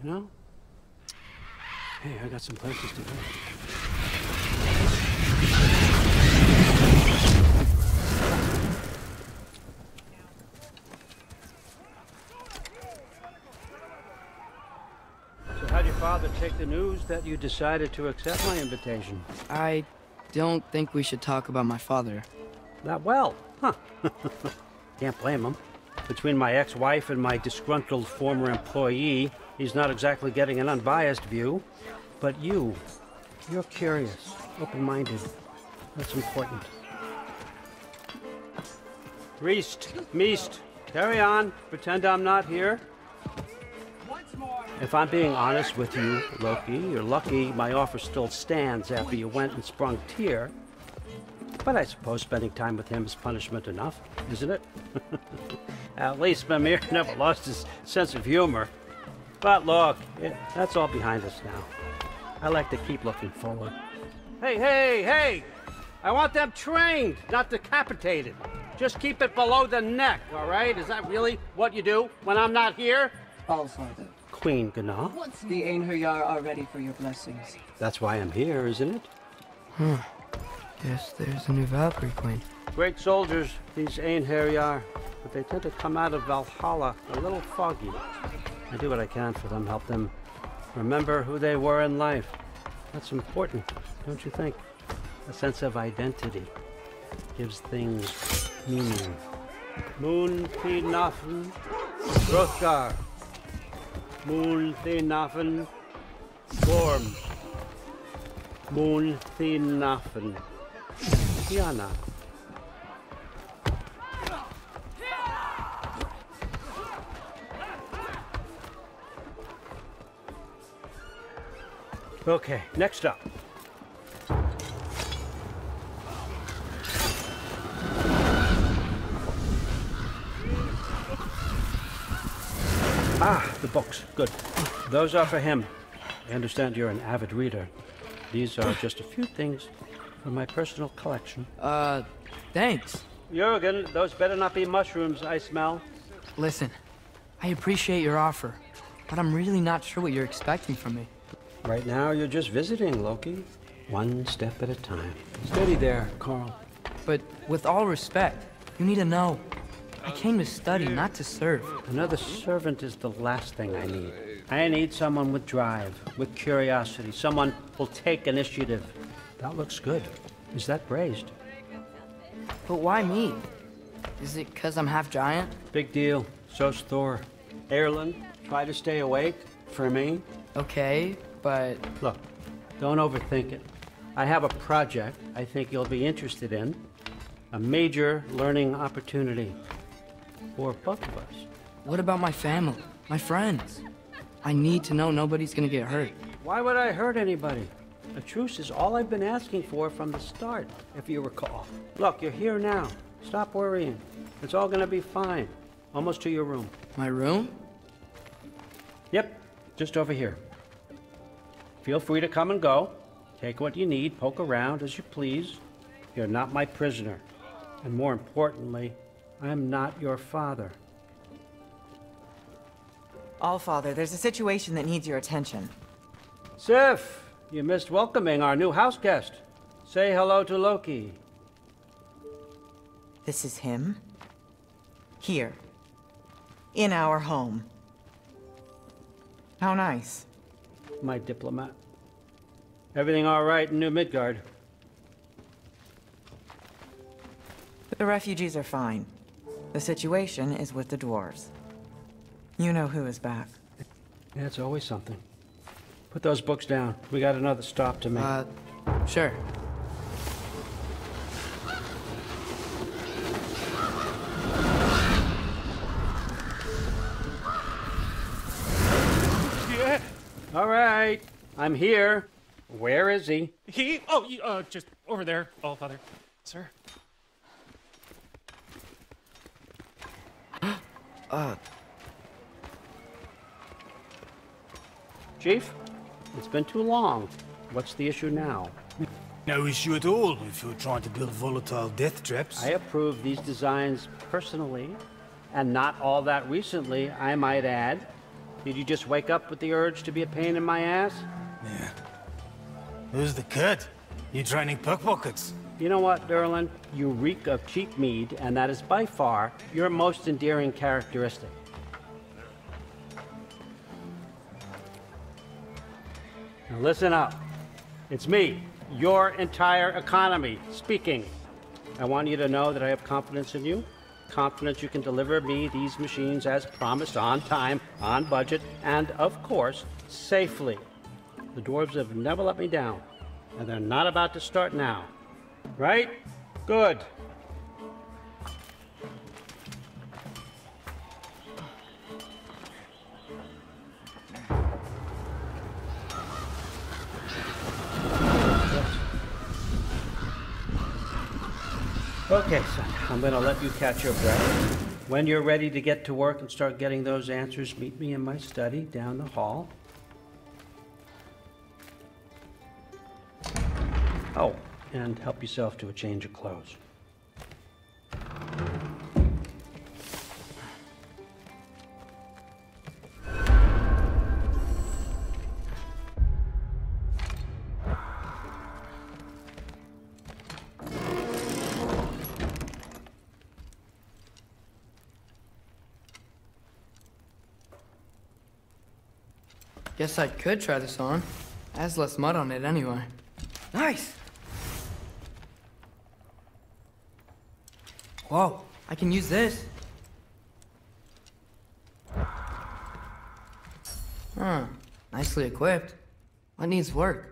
you know? Hey, I got some places to go. So how'd your father take the news that you decided to accept my invitation? I don't think we should talk about my father. That well, huh? Can't blame him. Between my ex-wife and my disgruntled former employee, he's not exactly getting an unbiased view. But you're curious, open-minded. That's important. Priest, Meest, carry on. Pretend I'm not here. If I'm being honest with you, Loki, you're lucky my offer still stands after you went and sprung Tyr. But I suppose spending time with him is punishment enough, isn't it? At least Mimir never lost his sense of humor. But look, that's all behind us now. I like to keep looking forward. Hey! I want them trained, not decapitated. Just keep it below the neck, all right? Is that really what you do when I'm not here? All Father. Queen Gná. The Einherjar are ready for your blessings. That's why I'm here, isn't it? Guess there's a new Valkyrie Queen. Great soldiers, these Einherjar, but they tend to come out of Valhalla a little foggy. I do what I can for them, help them remember who they were in life. That's important, don't you think? A sense of identity gives things meaning. Moon Thinafen, Hrothgar. Moon Thinafen, Gorm. Moon Thinafen, Diana. Okay, next up. Ah, the books. Good. Those are for him. I understand you're an avid reader. These are just a few things from my personal collection. Thanks. Jurgen, those better not be mushrooms I smell. Listen, I appreciate your offer, but I'm really not sure what you're expecting from me. Right now, you're just visiting, Loki. One step at a time. Steady there, Carl. But with all respect, you need to know. I came to study, not to serve. Another servant is the last thing I need. I need someone with drive, with curiosity, someone who'll take initiative. That looks good. Is that braised? But why me? Is it because I'm half giant? Big deal. So's Thor. Erland, try to stay awake for me. Okay, but... Look, don't overthink it. I have a project I think you'll be interested in. A major learning opportunity. For both of us. What about my family? My friends? I need to know nobody's gonna get hurt. Why would I hurt anybody? A truce is all I've been asking for from the start, if you recall. Look, you're here now. Stop worrying. It's all gonna be fine. Almost to your room. My room? Yep, just over here. Feel free to come and go. Take what you need, poke around as you please. You're not my prisoner. And more importantly, I'm not your father. Allfather, there's a situation that needs your attention. Sif, you missed welcoming our new house guest. Say hello to Loki. This is him? Here. In our home. How nice. My diplomat. Everything all right in New Midgard? The refugees are fine. The situation is with the dwarves. You know who is back. Yeah, it's always something. Put those books down. We got another stop to make. Sure. Yeah. All right. I'm here. Where is he? Just over there, Allfather. Sir? Chief? It's been too long. What's the issue now? No issue at all if you're trying to build volatile death traps. I approve these designs personally, and not all that recently, I might add. Did you just wake up with the urge to be a pain in my ass? Yeah. Who's the cut? You training pickpockets? You know what, Derlin? You reek of cheap mead, and that is by far your most endearing characteristic. Now listen up. It's me, your entire economy, speaking. I want you to know that I have confidence in you. Confidence you can deliver me these machines as promised, on time, on budget, and of course, safely. The dwarves have never let me down, and they're not about to start now. Right? Good. Okay, son, I'm gonna let you catch your breath. When you're ready to get to work and start getting those answers, meet me in my study down the hall. Oh, and help yourself to a change of clothes. Guess I could try this on. Has less mud on it anyway. Nice! Whoa, I can use this. Huh, nicely equipped. What needs work?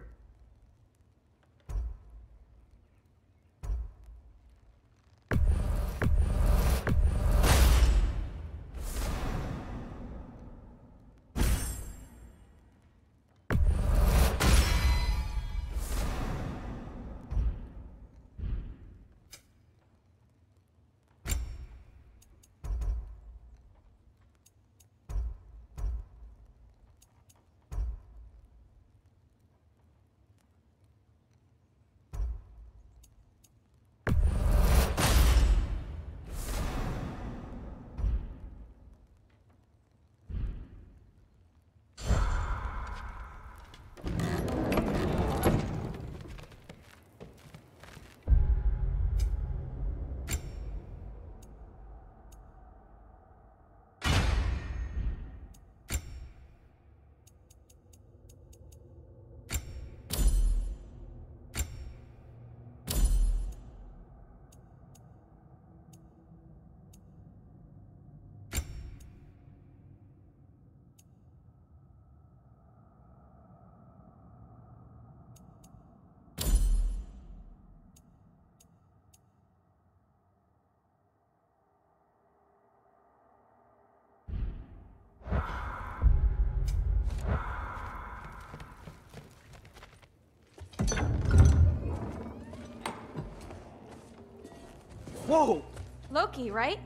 Whoa! Loki, right?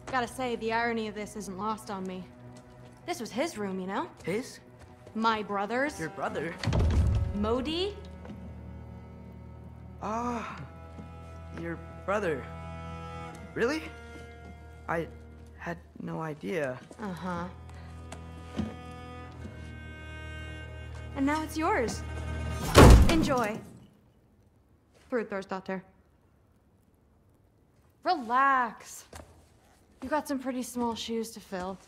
Gotta say, the irony of this isn't lost on me. This was his room, you know? His? My brother's. Your brother? Modi? Ah, your brother. Really? I had no idea. Uh-huh. And now it's yours. Enjoy. Fruther's Relax. You got some pretty small shoes to fill.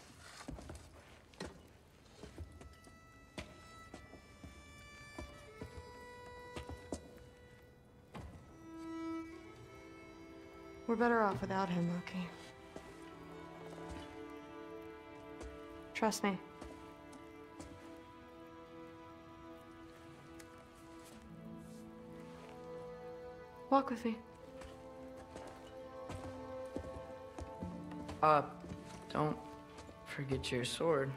We're better off without him, Loki. Trust me. Walk with me. Don't forget your sword.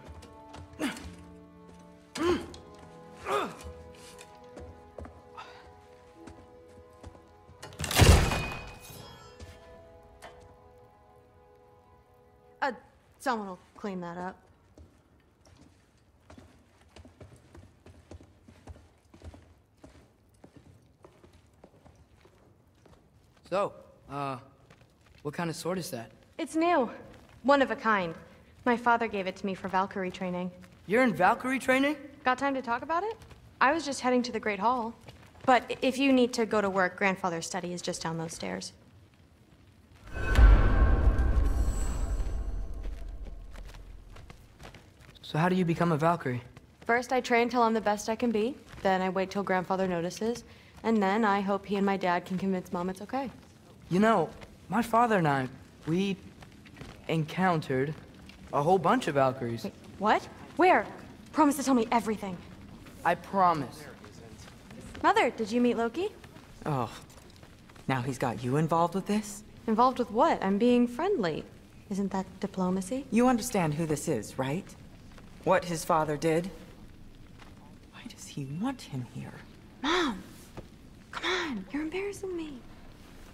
Someone will clean that up. So, what kind of sword is that? It's new. One of a kind. My father gave it to me for Valkyrie training. You're in Valkyrie training? Got time to talk about it? I was just heading to the Great Hall. But if you need to go to work, Grandfather's study is just down those stairs. So how do you become a Valkyrie? First, I train till I'm the best I can be. Then I wait till Grandfather notices. And then I hope he and my dad can convince Mom it's okay. You know, my father and I, we encountered a whole bunch of Valkyries. Wait, what? Where? Promise to tell me everything. I promise. Mother, did you meet Loki? Oh, now he's got you involved with this? Involved with what? I'm being friendly. Isn't that diplomacy? You understand who this is, right? What his father did? Why does he want him here? Mom! Come on, you're embarrassing me.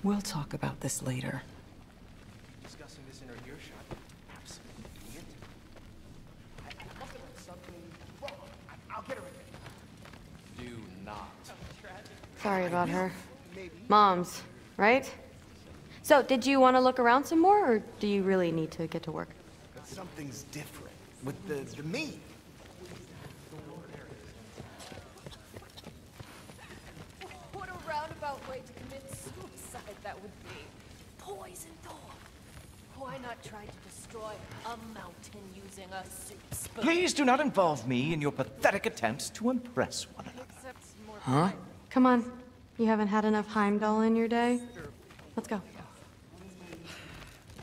We'll talk about this later. Discussing this in her earshot. Absolutely idiot. I must have done something wrong. I'll get her in. Do not. Sorry about her. Moms, right? So, did you want to look around some more, or do you really need to get to work? Something's different with the meat. What a roundabout way to commit suicide that would be. Poison thought. Why not try to destroy a mountain using a soup spoon? Please do not involve me in your pathetic attempts to impress one another. Huh? Come on. You haven't had enough Heimdall in your day? Let's go.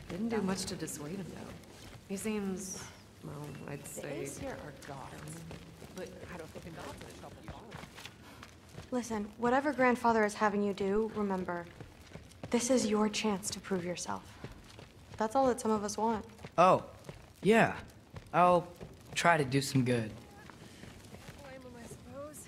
Didn't do much to dissuade him, though. He seems, well, I'd say... These here are gods, but I don't think the gods are trouble following. Listen, whatever Grandfather is having you do, remember, this is your chance to prove yourself. That's all that some of us want. Oh, yeah. I'll try to do some good. Blame him, I suppose.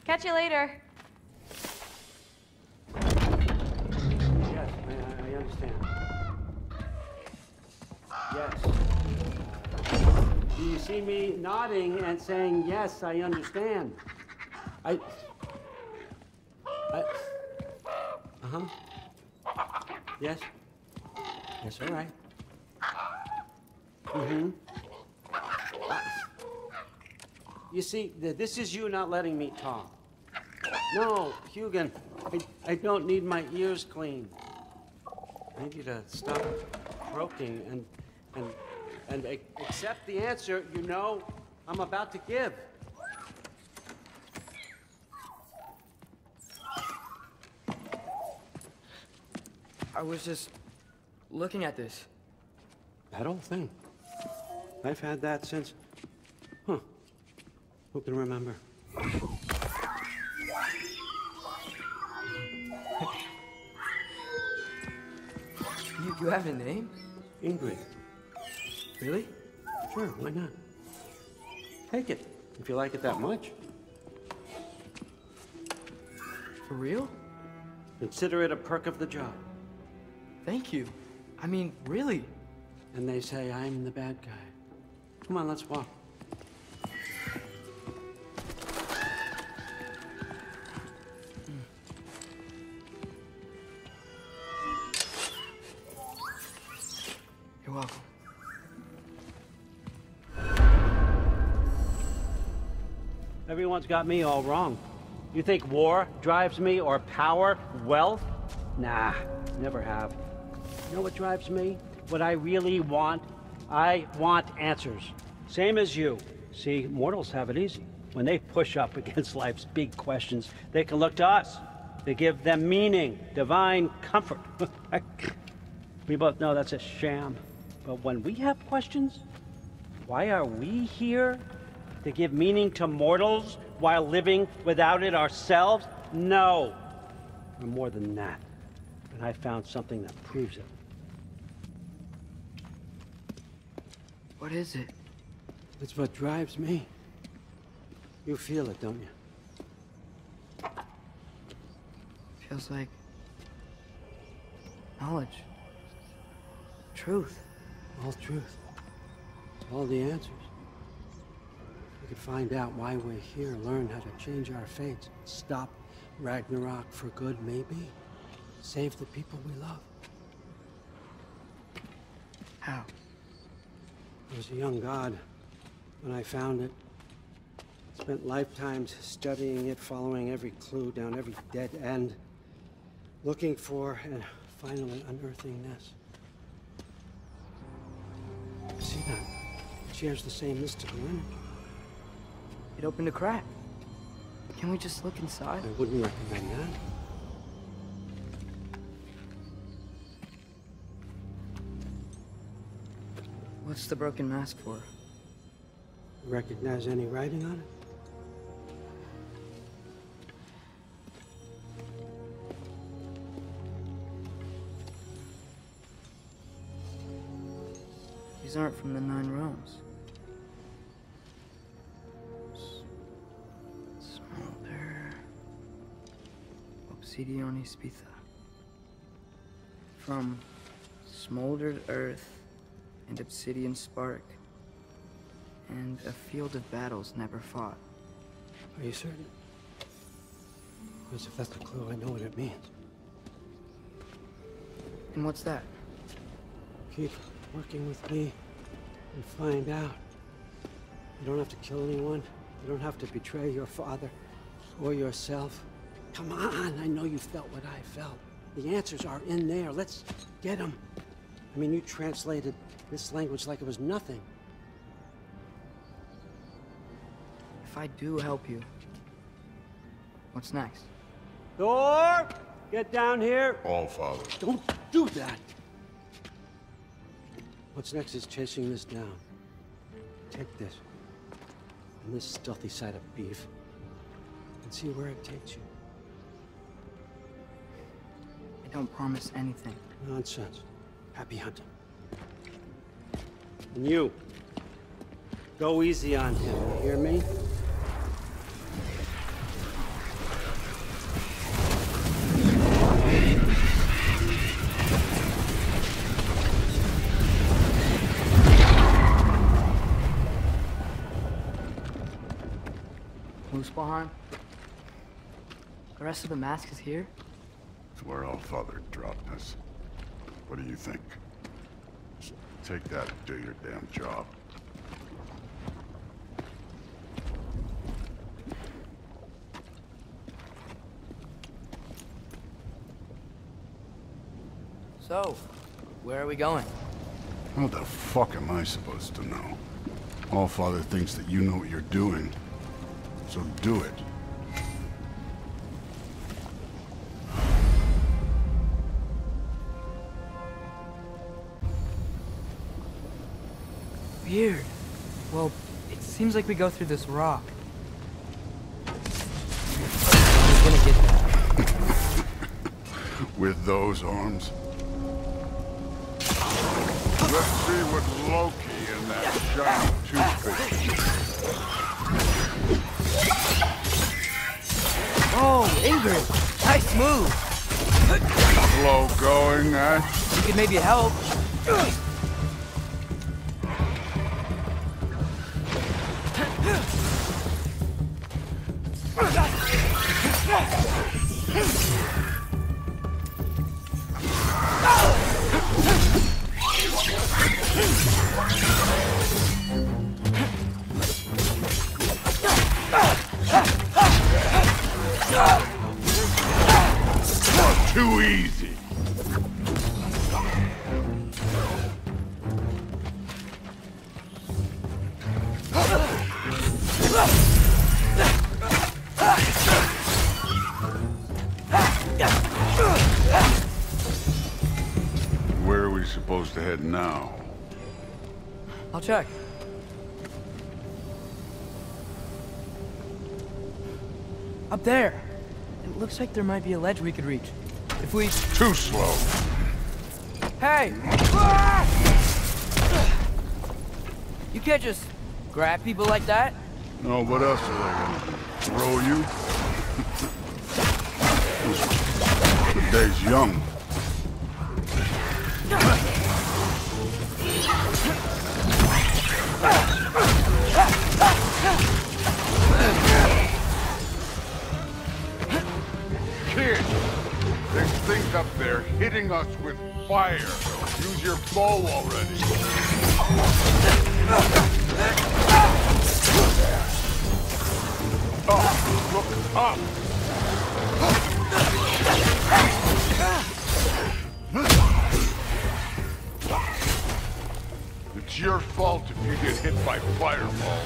Catch you later. Yes, I understand. Yes. Do you see me nodding and saying, yes, I understand? Uh-huh. Yes. Yes, all right. Mm-hmm. You see, this is you not letting me talk. No, Hugin, I don't need my ears cleaned. I need you to stop croaking and accept the answer you know I'm about to give. I was just looking at this. That old thing. I've had that since... Huh. Who can remember? You have a name? Ingrid. Really? Sure, why not? Take it, if you like it that much. For real? Consider it a perk of the job. Thank you. I mean, really. And they say I'm the bad guy. Come on, let's walk. You're welcome. Everyone's got me all wrong. You think war drives me, or power, wealth? Nah, never have. You know what drives me? What I really want I want answers. Same as you. See, mortals have it easy. When they push up against life's big questions, they can look to us. They give them meaning, divine comfort. We both know that's a sham. But when we have questions, why are we here? To give meaning to mortals while living without it ourselves? No. We're more than that. And I found something that proves it. What is it? It's what drives me. You feel it, don't you? Feels like knowledge. Truth. All truth. All the answers. We could find out why we're here, learn how to change our fates, stop Ragnarok for good, maybe. Save the people we love. How? I was a young god when I found it. Spent lifetimes studying it, following every clue down every dead end, looking for and finally unearthing this. See that? It shares the same mystical energy. It opened a crack. Can we just look inside? I wouldn't recommend that. What's the broken mask for? Recognize any writing on it? These aren't from the 9 realms. Smolder. Obsidione Spitha. From smoldered earth and obsidian spark, and a field of battles never fought. Are you certain? Because if that's the clue, I know what it means. And what's that? Keep working with me and find out. You don't have to kill anyone. You don't have to betray your father or yourself. Come on, I know you felt what I felt. The answers are in there. Let's get them. I mean, you translated this language like it was nothing. If I do help you, what's next? Thor! Get down here! Allfather. Don't do that! What's next is chasing this down. Take this, and this stealthy side of beef, and see where it takes you. I don't promise anything. Nonsense. Happy hunting. And you, go easy on him, you hear me? Muspelheim? The rest of the mask is here? It's where Allfather dropped us. What do you think? Just take that and do your damn job. So, where are we going? What the fuck am I supposed to know? Allfather thinks that you know what you're doing, so do it. Weird. Well, it seems like we go through this rock. I'm gonna get that. With those arms? Let's see what Loki and that giant toothpick. Oh, Ingrid! Nice move! Slow going, eh? You could maybe help. Too easy. supposed to head now? I'll check. Up there! It looks like there might be a ledge we could reach. If we... Too slow! Hey! You can't just grab people like that. No, what else are they gonna do? Throw you? The day's young. Kid, there's things up there hitting us with fire. Use your bow already. Up! Look up! It's your fault if you get hit by fireball.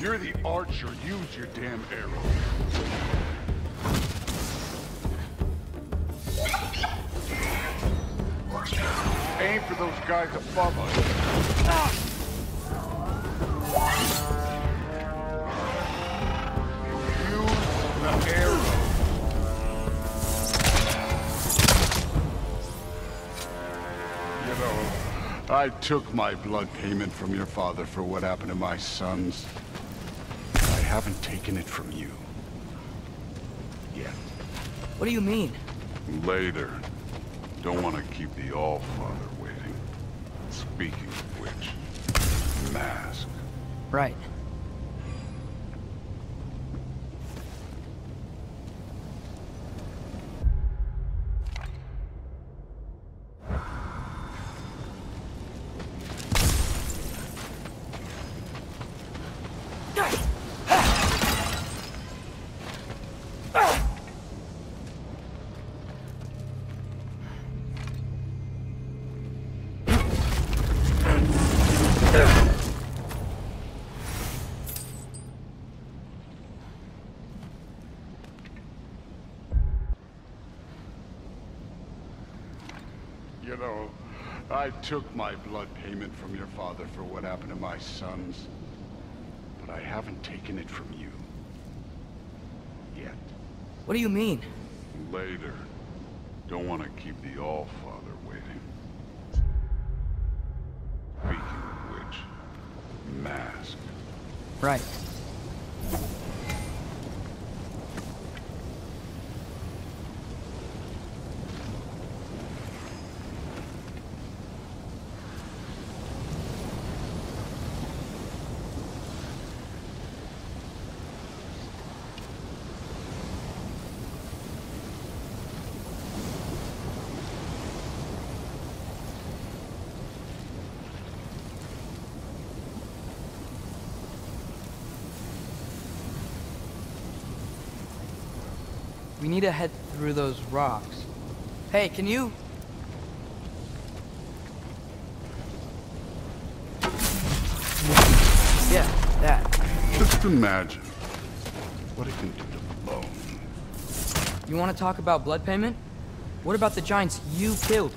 You're the archer. Use your damn arrow. Aim for those guys above us. Use the arrow. You know, I took my blood payment from your father for what happened to my sons. I haven't taken it from you. Yet. What do you mean? Later. Don't want to keep the All-Father waiting. Speaking of which, mask. Right. You know, I took my blood payment from your father for what happened to my sons. But I haven't taken it from you. Yet. What do you mean? Later. Don't want to keep the All-Father waiting. Speaking of which, mask. Right. We need to head through those rocks. Hey, can you... Yeah, that. Just imagine what it can do to bone. You want to talk about blood payment? What about the giants you killed?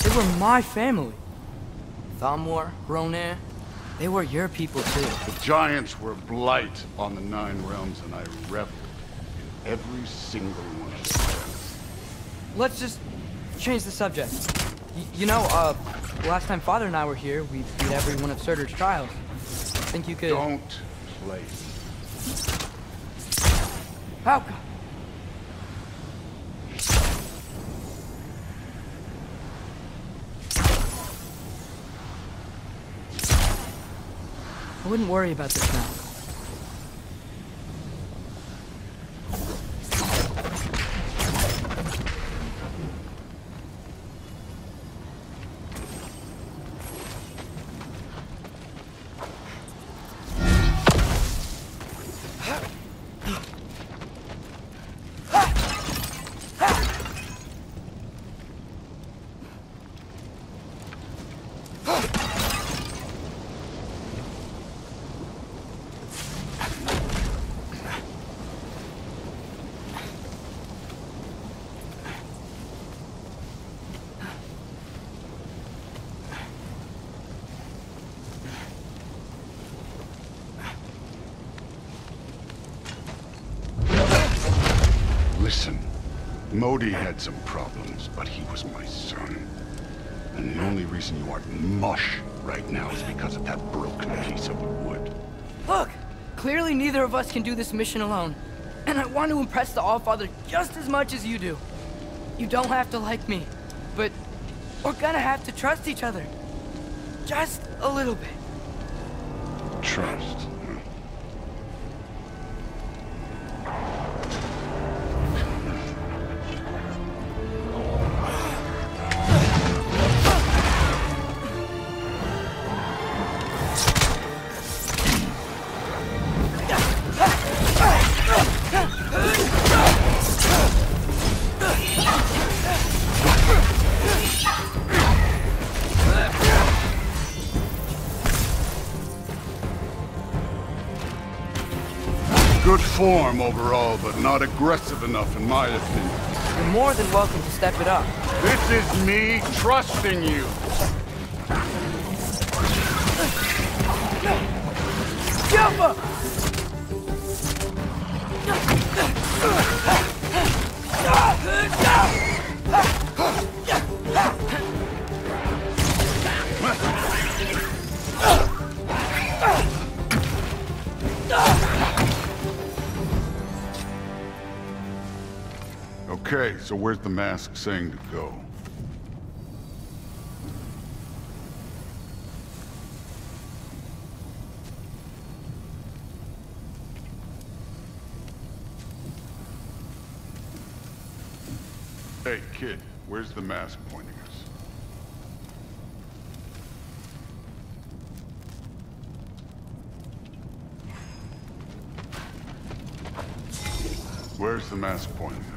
They were my family. Thamur, Hrungnir, they were your people too. The giants were blight on the 9 realms, and I reveled in every single one of them. Let's just change the subject. You know, last time Father and I were here, we beat every one of Surtur's trials. Think you could... Don't play. How come? I wouldn't worry about this now. Modi had some problems, but he was my son. And the only reason you aren't mush right now is because of that broken piece of wood. Look! Clearly neither of us can do this mission alone. And I want to impress the Allfather just as much as you do. You don't have to like me, but we're gonna have to trust each other. Just a little bit. Trust. Good form overall, but not aggressive enough in my opinion. You're more than welcome to step it up. This is me trusting you. Jump up! Okay, so where's the mask saying to go? Hey, kid, where's the mask pointing us? Where's the mask pointing us?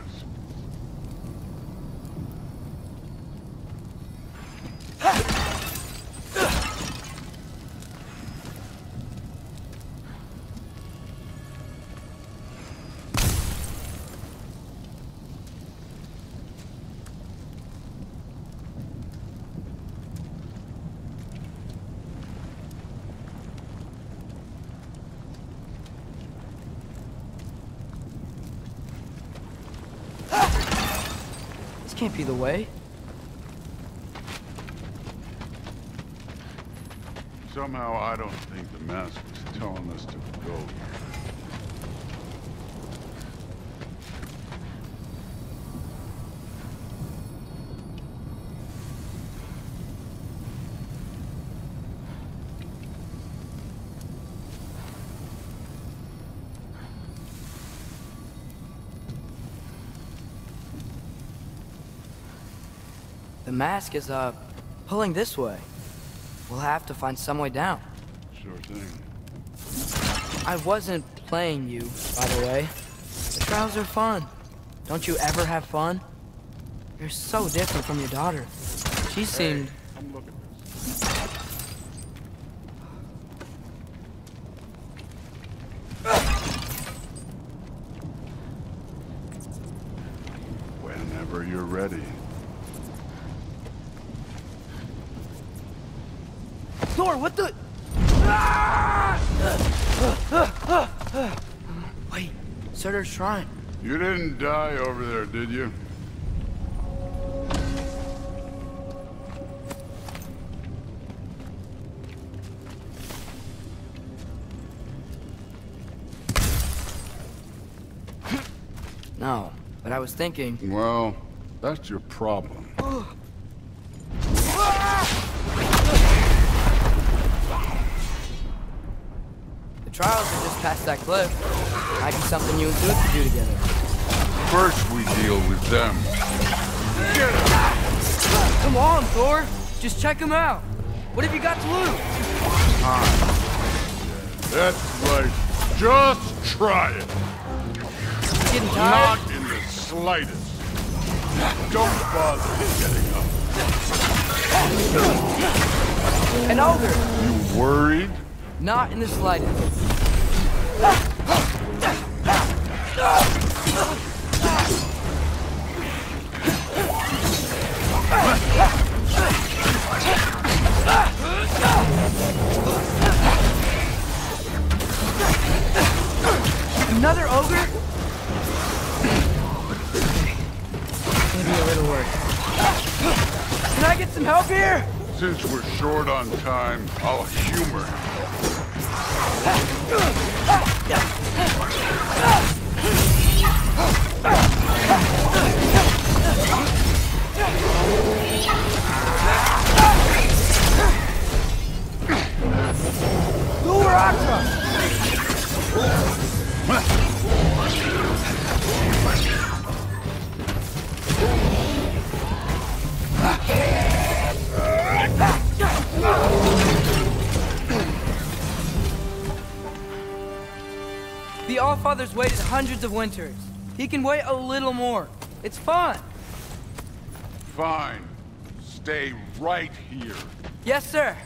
Can't be the way. Somehow I don't think the mask was telling us to go. The mask is, pulling this way. We'll have to find some way down. Sure thing. I wasn't playing you, by the way. The trials are fun. Don't you ever have fun? You're so different from your daughter. She seemed... Come look at this. Whenever you're ready. Thor, what the... Wait, Surtur's shrine. You didn't die over there, did you? No, but I was thinking... Well, that's your problem. The trials are just past that cliff. Might be something you and Dude could do together. First we deal with them. Get him! Come on, Thor! Just check him out! What have you got to lose? That's right. Just try it. Getting tired? Not in the slightest. Don't bother getting up. An ogre! You worried? Not in the slightest. Another ogre? get some help here? Since we're short on time, I'll humor him. The Allfather's waited hundreds of winters. He can wait a little more. It's fun. Fine. Stay right here. Yes, sir.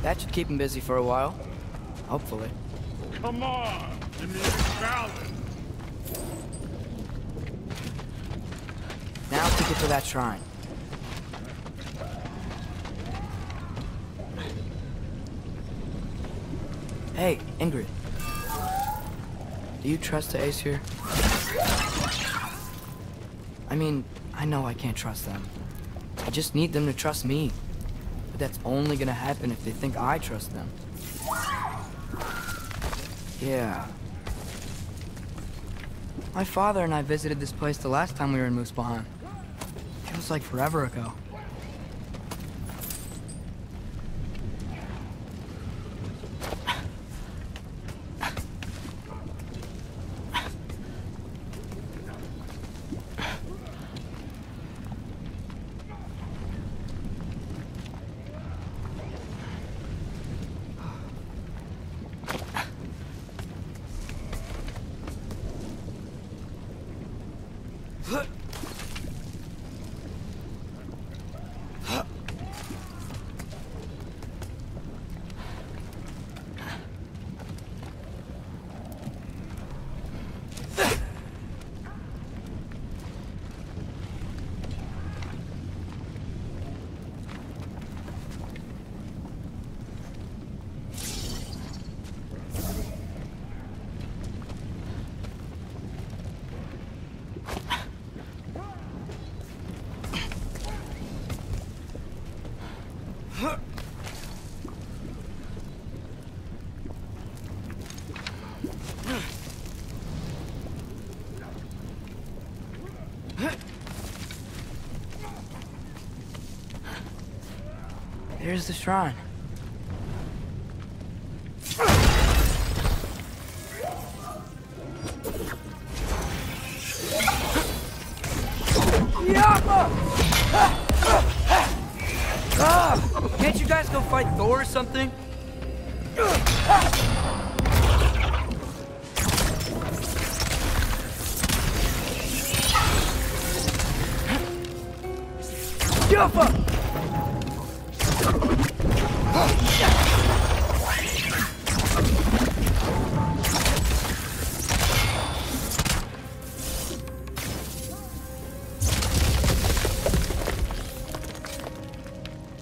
That should keep him busy for a while. Hopefully. Come on! Give me a balance! Now to get to that shrine. Hey, Ingrid. Do you trust the Ace here? I mean, I know I can't trust them. I just need them to trust me. But that's only gonna happen if they think I trust them. Yeah. My father and I visited this place the last time we were in Muspelheim. Feels like forever ago. Here's the shrine. Can't you guys go fight Thor or something? Yuffa!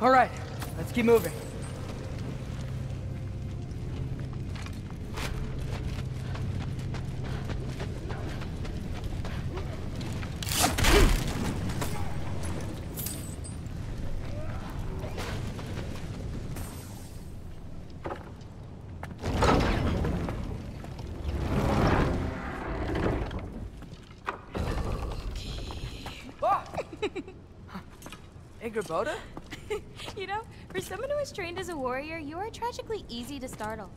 All right, let's keep moving. Boda? You know, for someone who was trained as a warrior, you are tragically easy to startle.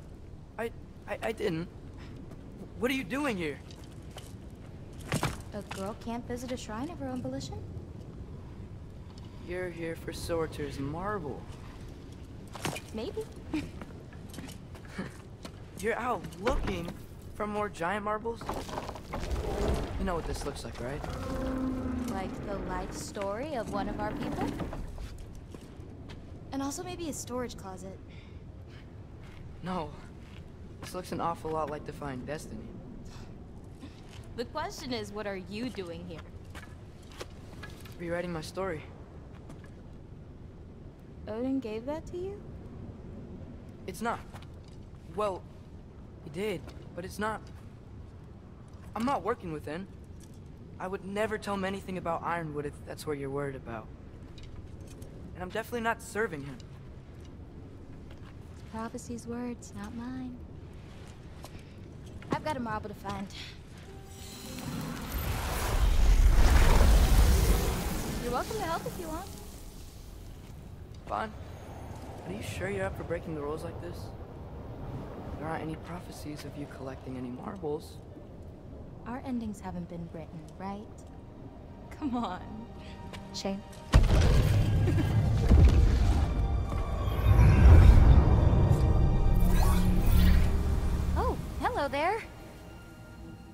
I didn't. What are you doing here? A girl can't visit a shrine of her own volition? You're here for Sorter's marble. Maybe. You're out looking for more giant marbles? You know what this looks like, right? Like the life story of one of our people? And also maybe a storage closet. No. This looks an awful lot like Defying Destiny. The question is, what are you doing here? Rewriting my story. Odin gave that to you? It's not. Well, he did, but it's not. I'm not working with him. I would never tell him anything about Ironwood if that's what you're worried about. And I'm definitely not serving him. Prophecy's words, not mine. I've got a marble to find. You're welcome to help if you want. Fine. Are you sure you're up for breaking the rules like this? There aren't any prophecies of you collecting any marbles. Our endings haven't been written, right? Come on. Shame. Oh, hello there.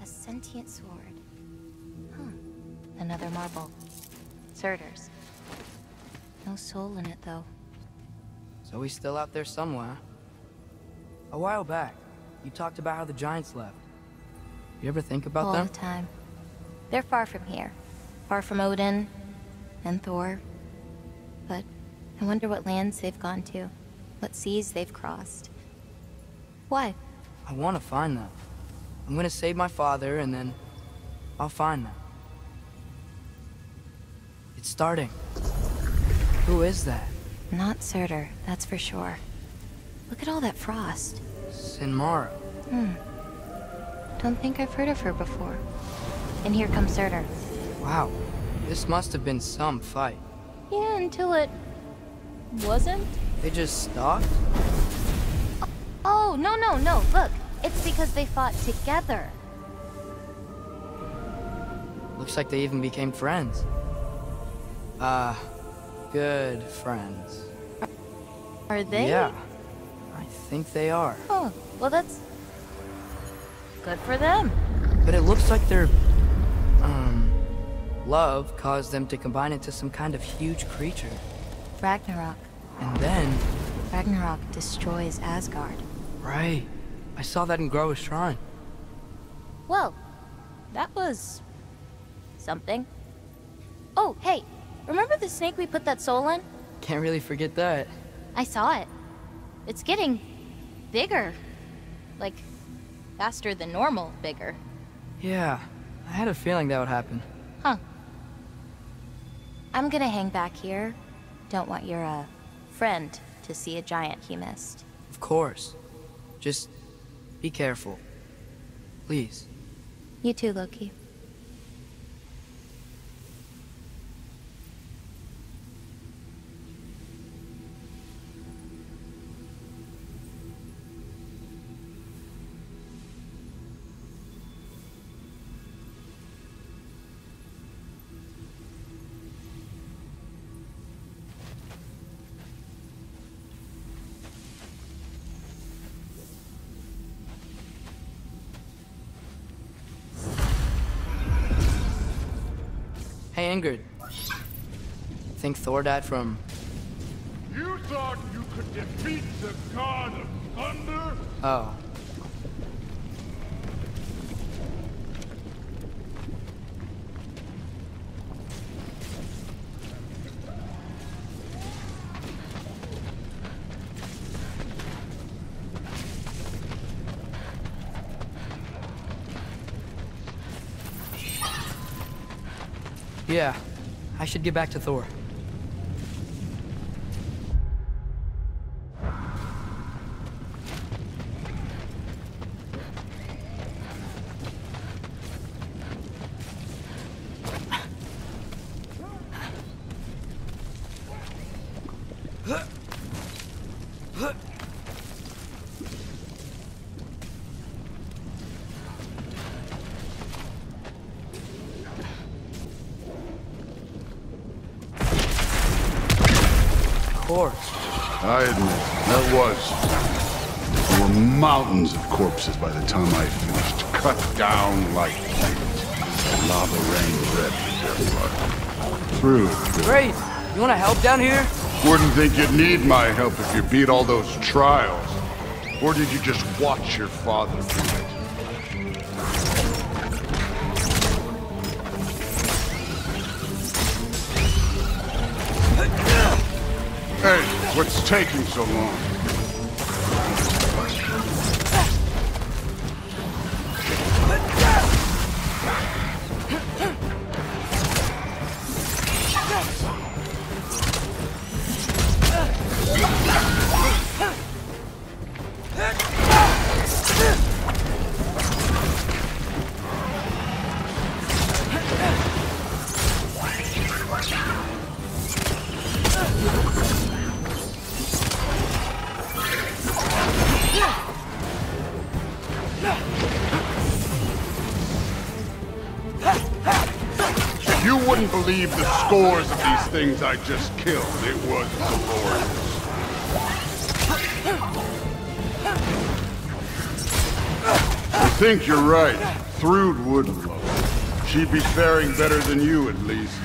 A sentient sword. Huh. Another marble. Surtur's. No soul in it, though. So he's still out there somewhere. A while back, you talked about how the giants left. You ever think about them? All the time. They're far from here. Far from Odin and Thor. But I wonder what lands they've gone to. What seas they've crossed. Why? I want to find them. I'm gonna save my father, and then I'll find them. It's starting. Who is that? Not Surtur, that's for sure. Look at all that frost. Sinmara. Don't think I've heard of her before. And here comes Surtur. Wow. This must have been some fight. Yeah, until it... wasn't? They just stopped? Oh, no. Look, it's because they fought together. Looks like they even became friends. Good friends. Are they? Yeah, I think they are. Oh, well that's... good for them. But it looks like their, love caused them to combine into some kind of huge creature. Ragnarok. And then... Ragnarok destroys Asgard. Right. I saw that in Groa's shrine. Well, that was... something. Oh, hey, remember the snake we put that soul in? Can't really forget that. I saw it. It's getting... bigger. Like, faster than normal bigger. Yeah, I had a feeling that would happen. Huh. I'm gonna hang back here. Don't want your, friend to see a giant he missed. Of course. Just be careful. Please. You too, Loki. Hey, Ingrid. Think Thor died from... You thought you could defeat the god of thunder? Oh. Yeah, I should get back to Thor. I admit, that was. There were mountains of corpses by the time I finished, cut down like plate. lava rain drips their blood. True. Great! You wanna help down here? Wouldn't think you'd need my help if you beat all those trials. Or did you just watch your father do it? Hey, what's taking so long? You wouldn't believe the scores of these things I just killed. It was glorious. I think you're right. Thrud would love. She'd be faring better than you, at least.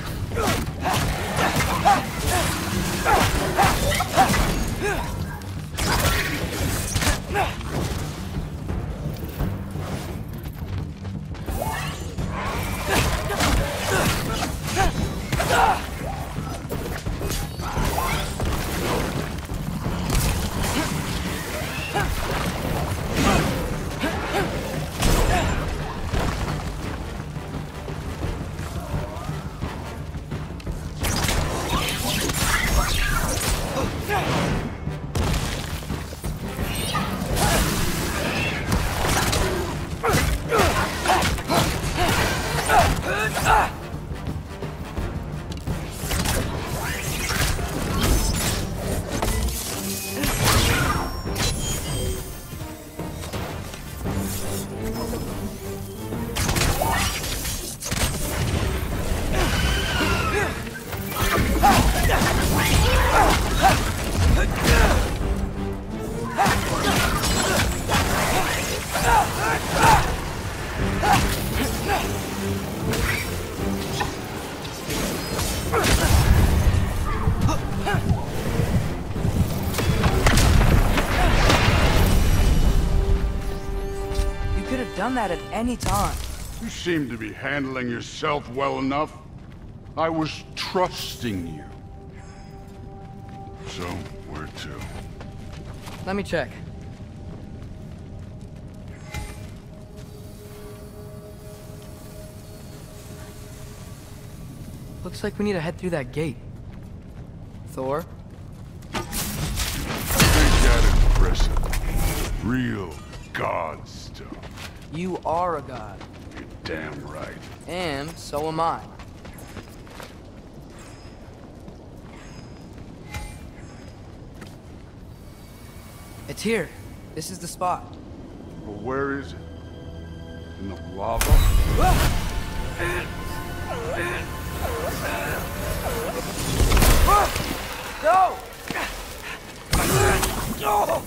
Done that at any time. You seem to be handling yourself well enough. I was trusting you. So, where to? Let me check. Looks like we need to head through that gate. Thor? Ain't that impressive? Real god stuff. You are a god. You're damn right. And so am I. It's here. This is the spot. Well, where is it? In the lava? No! No!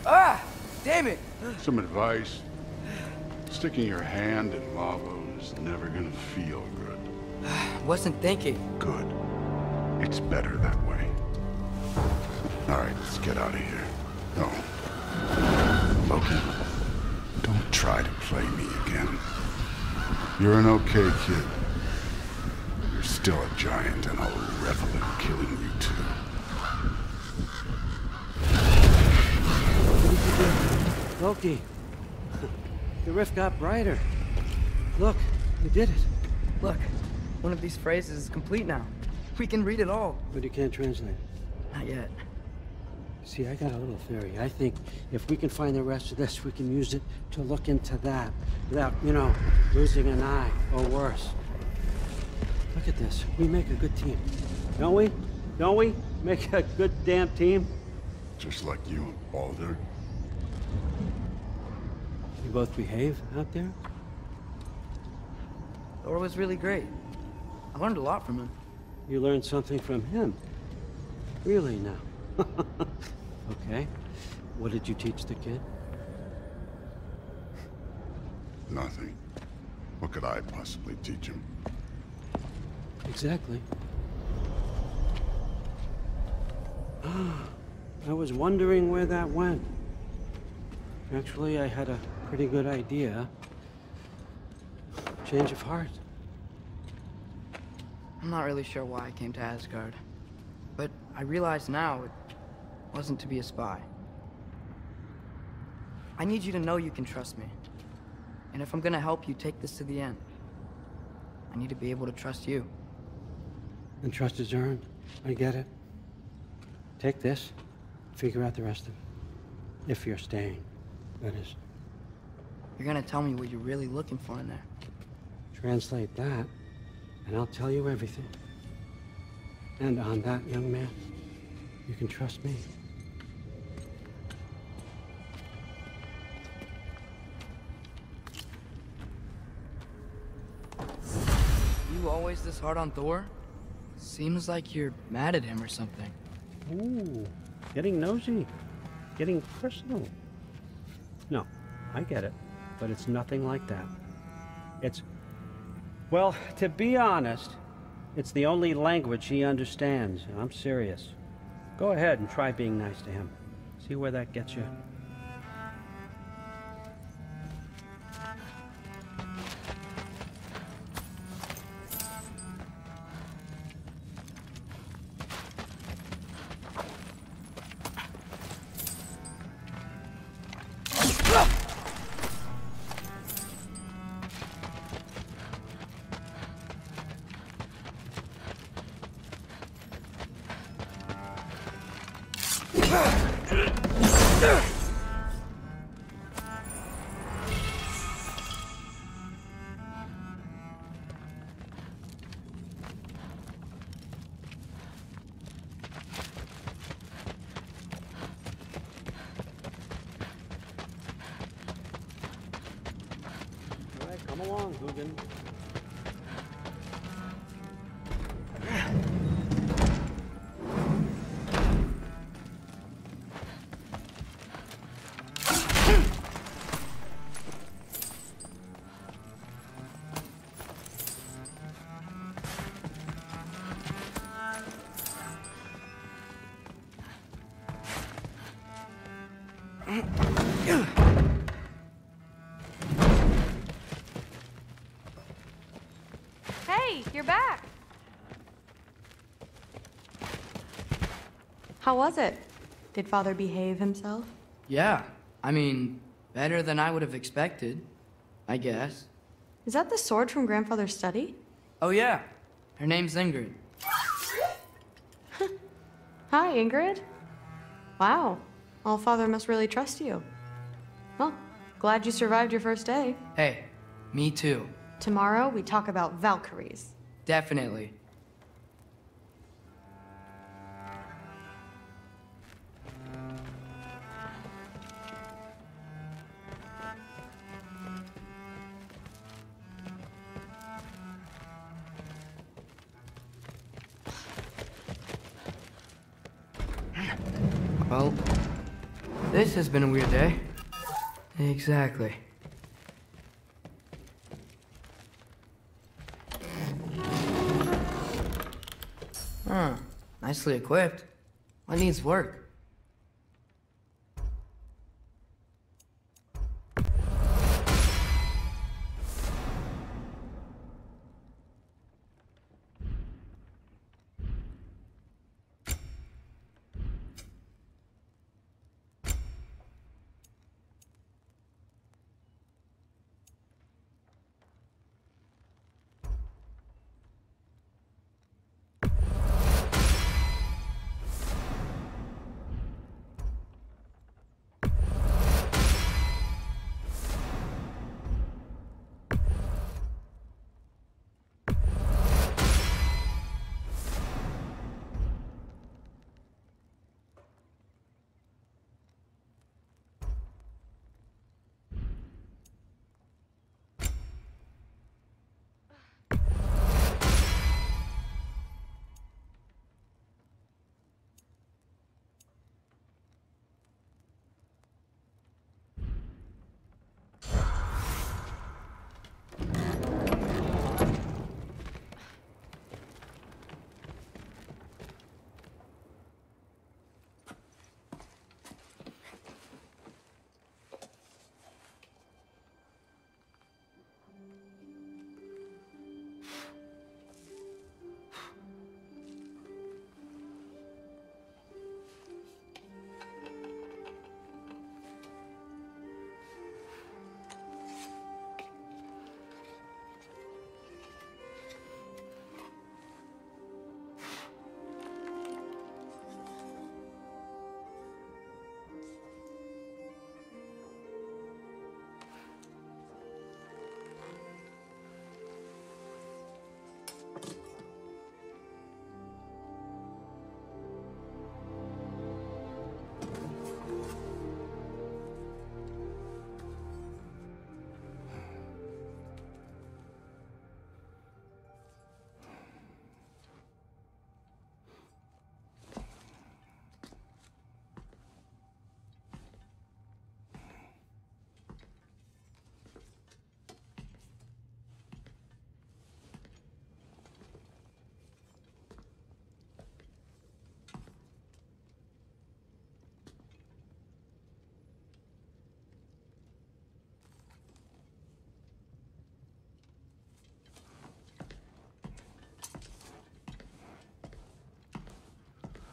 Ah! Damn it! Some advice. Sticking your hand in lava is never gonna feel good. Wasn't thinking. Good. It's better that way. Alright, let's get out of here. No. Loki, don't try to play me again. You're an okay kid. You're still a giant, and I'll revel in killing you too. Loki, the rift got brighter. Look, you did it. Look, one of these phrases is complete now. We can read it all. But you can't translate. Not yet. See, I got a little theory. I think if we can find the rest of this, we can use it to look into that without, you know, losing an eye or worse. Look at this. We make a good team. Don't we? Don't we? Make a good damn team? Just like you and Baldur. You both behave out there? Thor was really great. I learned a lot from him. You learned something from him? Really now? Okay. What did you teach the kid? Nothing. What could I possibly teach him? Exactly. I was wondering where that went. Actually, I had a pretty good idea. Change of heart. I'm not really sure why I came to Asgard, but I realize now it wasn't to be a spy. I need you to know you can trust me. And if I'm gonna help you take this to the end, I need to be able to trust you. And trust is earned. I get it. Take this, figure out the rest of it. If you're staying, that is. You're gonna tell me what you're really looking for in there. Translate that, and I'll tell you everything. And on that, young man, you can trust me. You always this hard on Thor? Seems like you're mad at him or something. Ooh, getting nosy, getting personal. No, I get it, but it's nothing like that. It's, well, to be honest, it's the only language he understands, and I'm serious. Go ahead and try being nice to him. See where that gets you. Come along, Hugin. Hey, you're back. How was it? Did Father behave himself? Yeah, I mean, better than I would have expected, I guess. Is that the sword from Grandfather's study? Oh yeah, her name's Ingrid. Hi, Ingrid. Wow, All-Father must really trust you. Well, glad you survived your first day. Hey, me too. Tomorrow, we talk about Valkyries. Definitely. Well, this has been a weird day. Exactly. Huh. Nicely equipped. What needs work?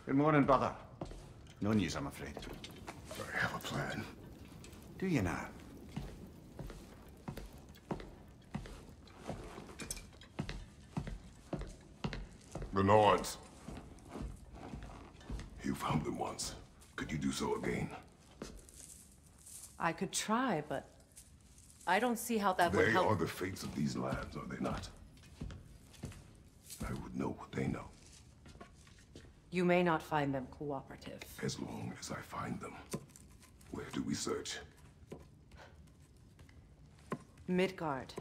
Good morning, brother. No news, I'm afraid. I have a plan. Do you now? The Nords. You found them once. Could you do so again? I could try, but I don't see how that would They help. are the fates of these lands, are they not? I would know what they know. You may not find them cooperative. As long as I find them. Where do we search? Midgard.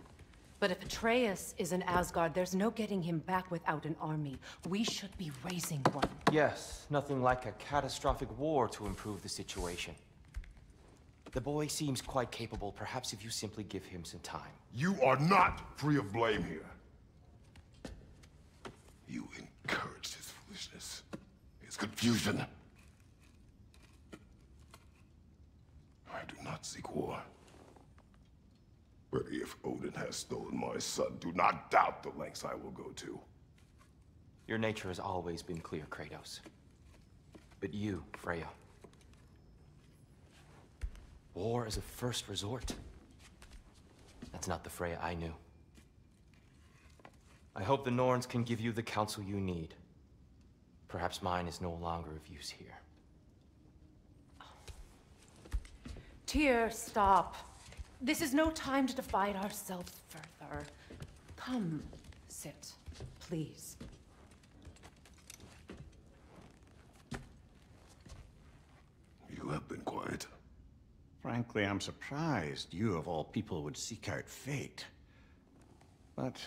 But if Atreus is in Asgard, there's no getting him back without an army. We should be raising one. Yes, nothing like a catastrophic war to improve the situation. The boy seems quite capable. Perhaps if you simply give him some time. You are not free of blame here. You encouraged his foolishness, his confusion. I do not seek war. But if Odin has stolen my son, do not doubt the lengths I will go to. Your nature has always been clear, Kratos. But you, Freya. War is a first resort. That's not the Freya I knew. I hope the Norns can give you the counsel you need. Perhaps mine is no longer of use here. Tyr, stop. This is no time to divide ourselves further. Come, sit, please. You have been quiet. Frankly, I'm surprised you, of all people, would seek out fate. But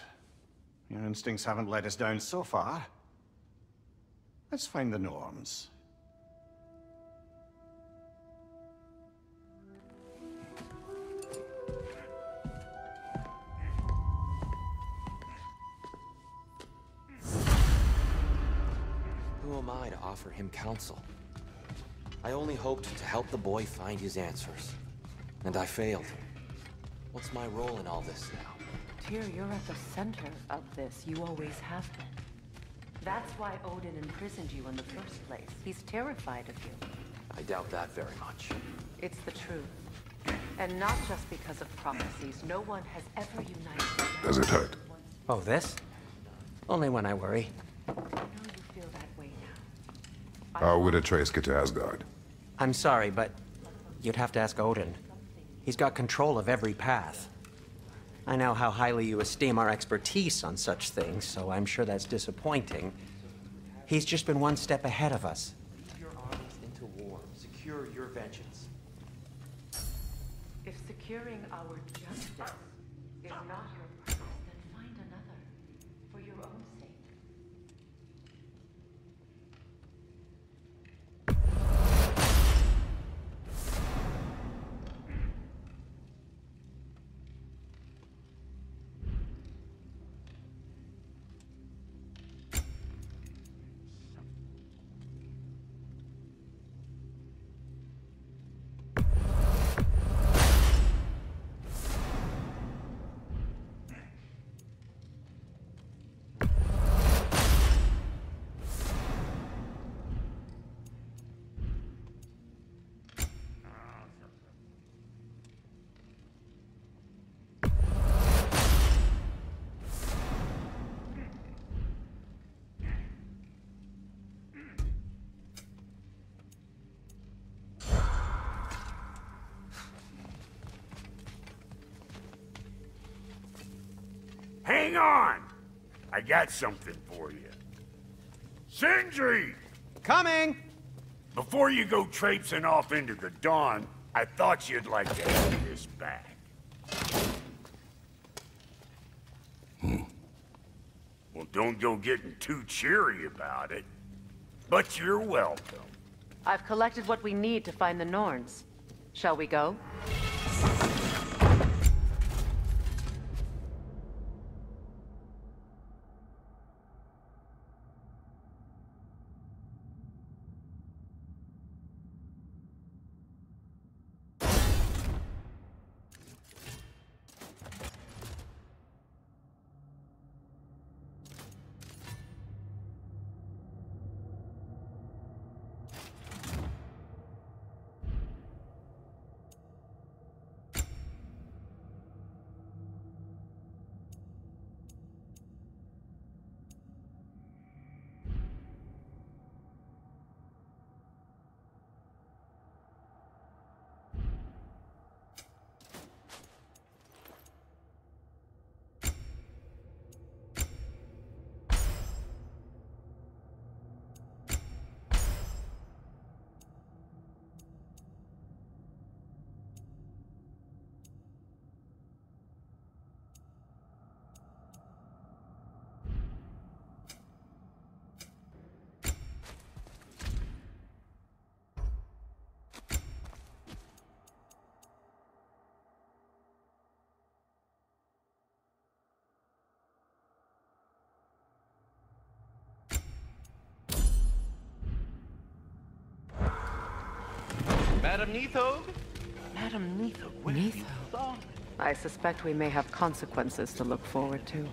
your instincts haven't let us down so far. Let's find the Norns. Who am I to offer him counsel? I only hoped to help the boy find his answers. And I failed. What's my role in all this now? Tyr, you're at the center of this. You always have been. That's why Odin imprisoned you in the first place. He's terrified of you. I doubt that very much. It's the truth. And not just because of prophecies. No one has ever united. Does it hurt? Oh, this? Only when I worry. I know you feel that way now. How would Atreus get to Asgard? I'm sorry, but you'd have to ask Odin. He's got control of every path. I know how highly you esteem our expertise on such things, so I'm sure that's disappointing. He's just been one step ahead of us. Lead your armies into war. Secure your vengeance. If securing our justice is not your purpose, then find another for your own sake. Hang on! I got something for you. Sindri! Coming! Before you go traipsing off into the dawn, I thought you'd like to have this back. Well, don't go getting too cheery about it. But you're welcome. I've collected what we need to find the Norns. Shall we go? Madam Neathog? Madam Neathog, where have you gone? I suspect we may have consequences to look forward to.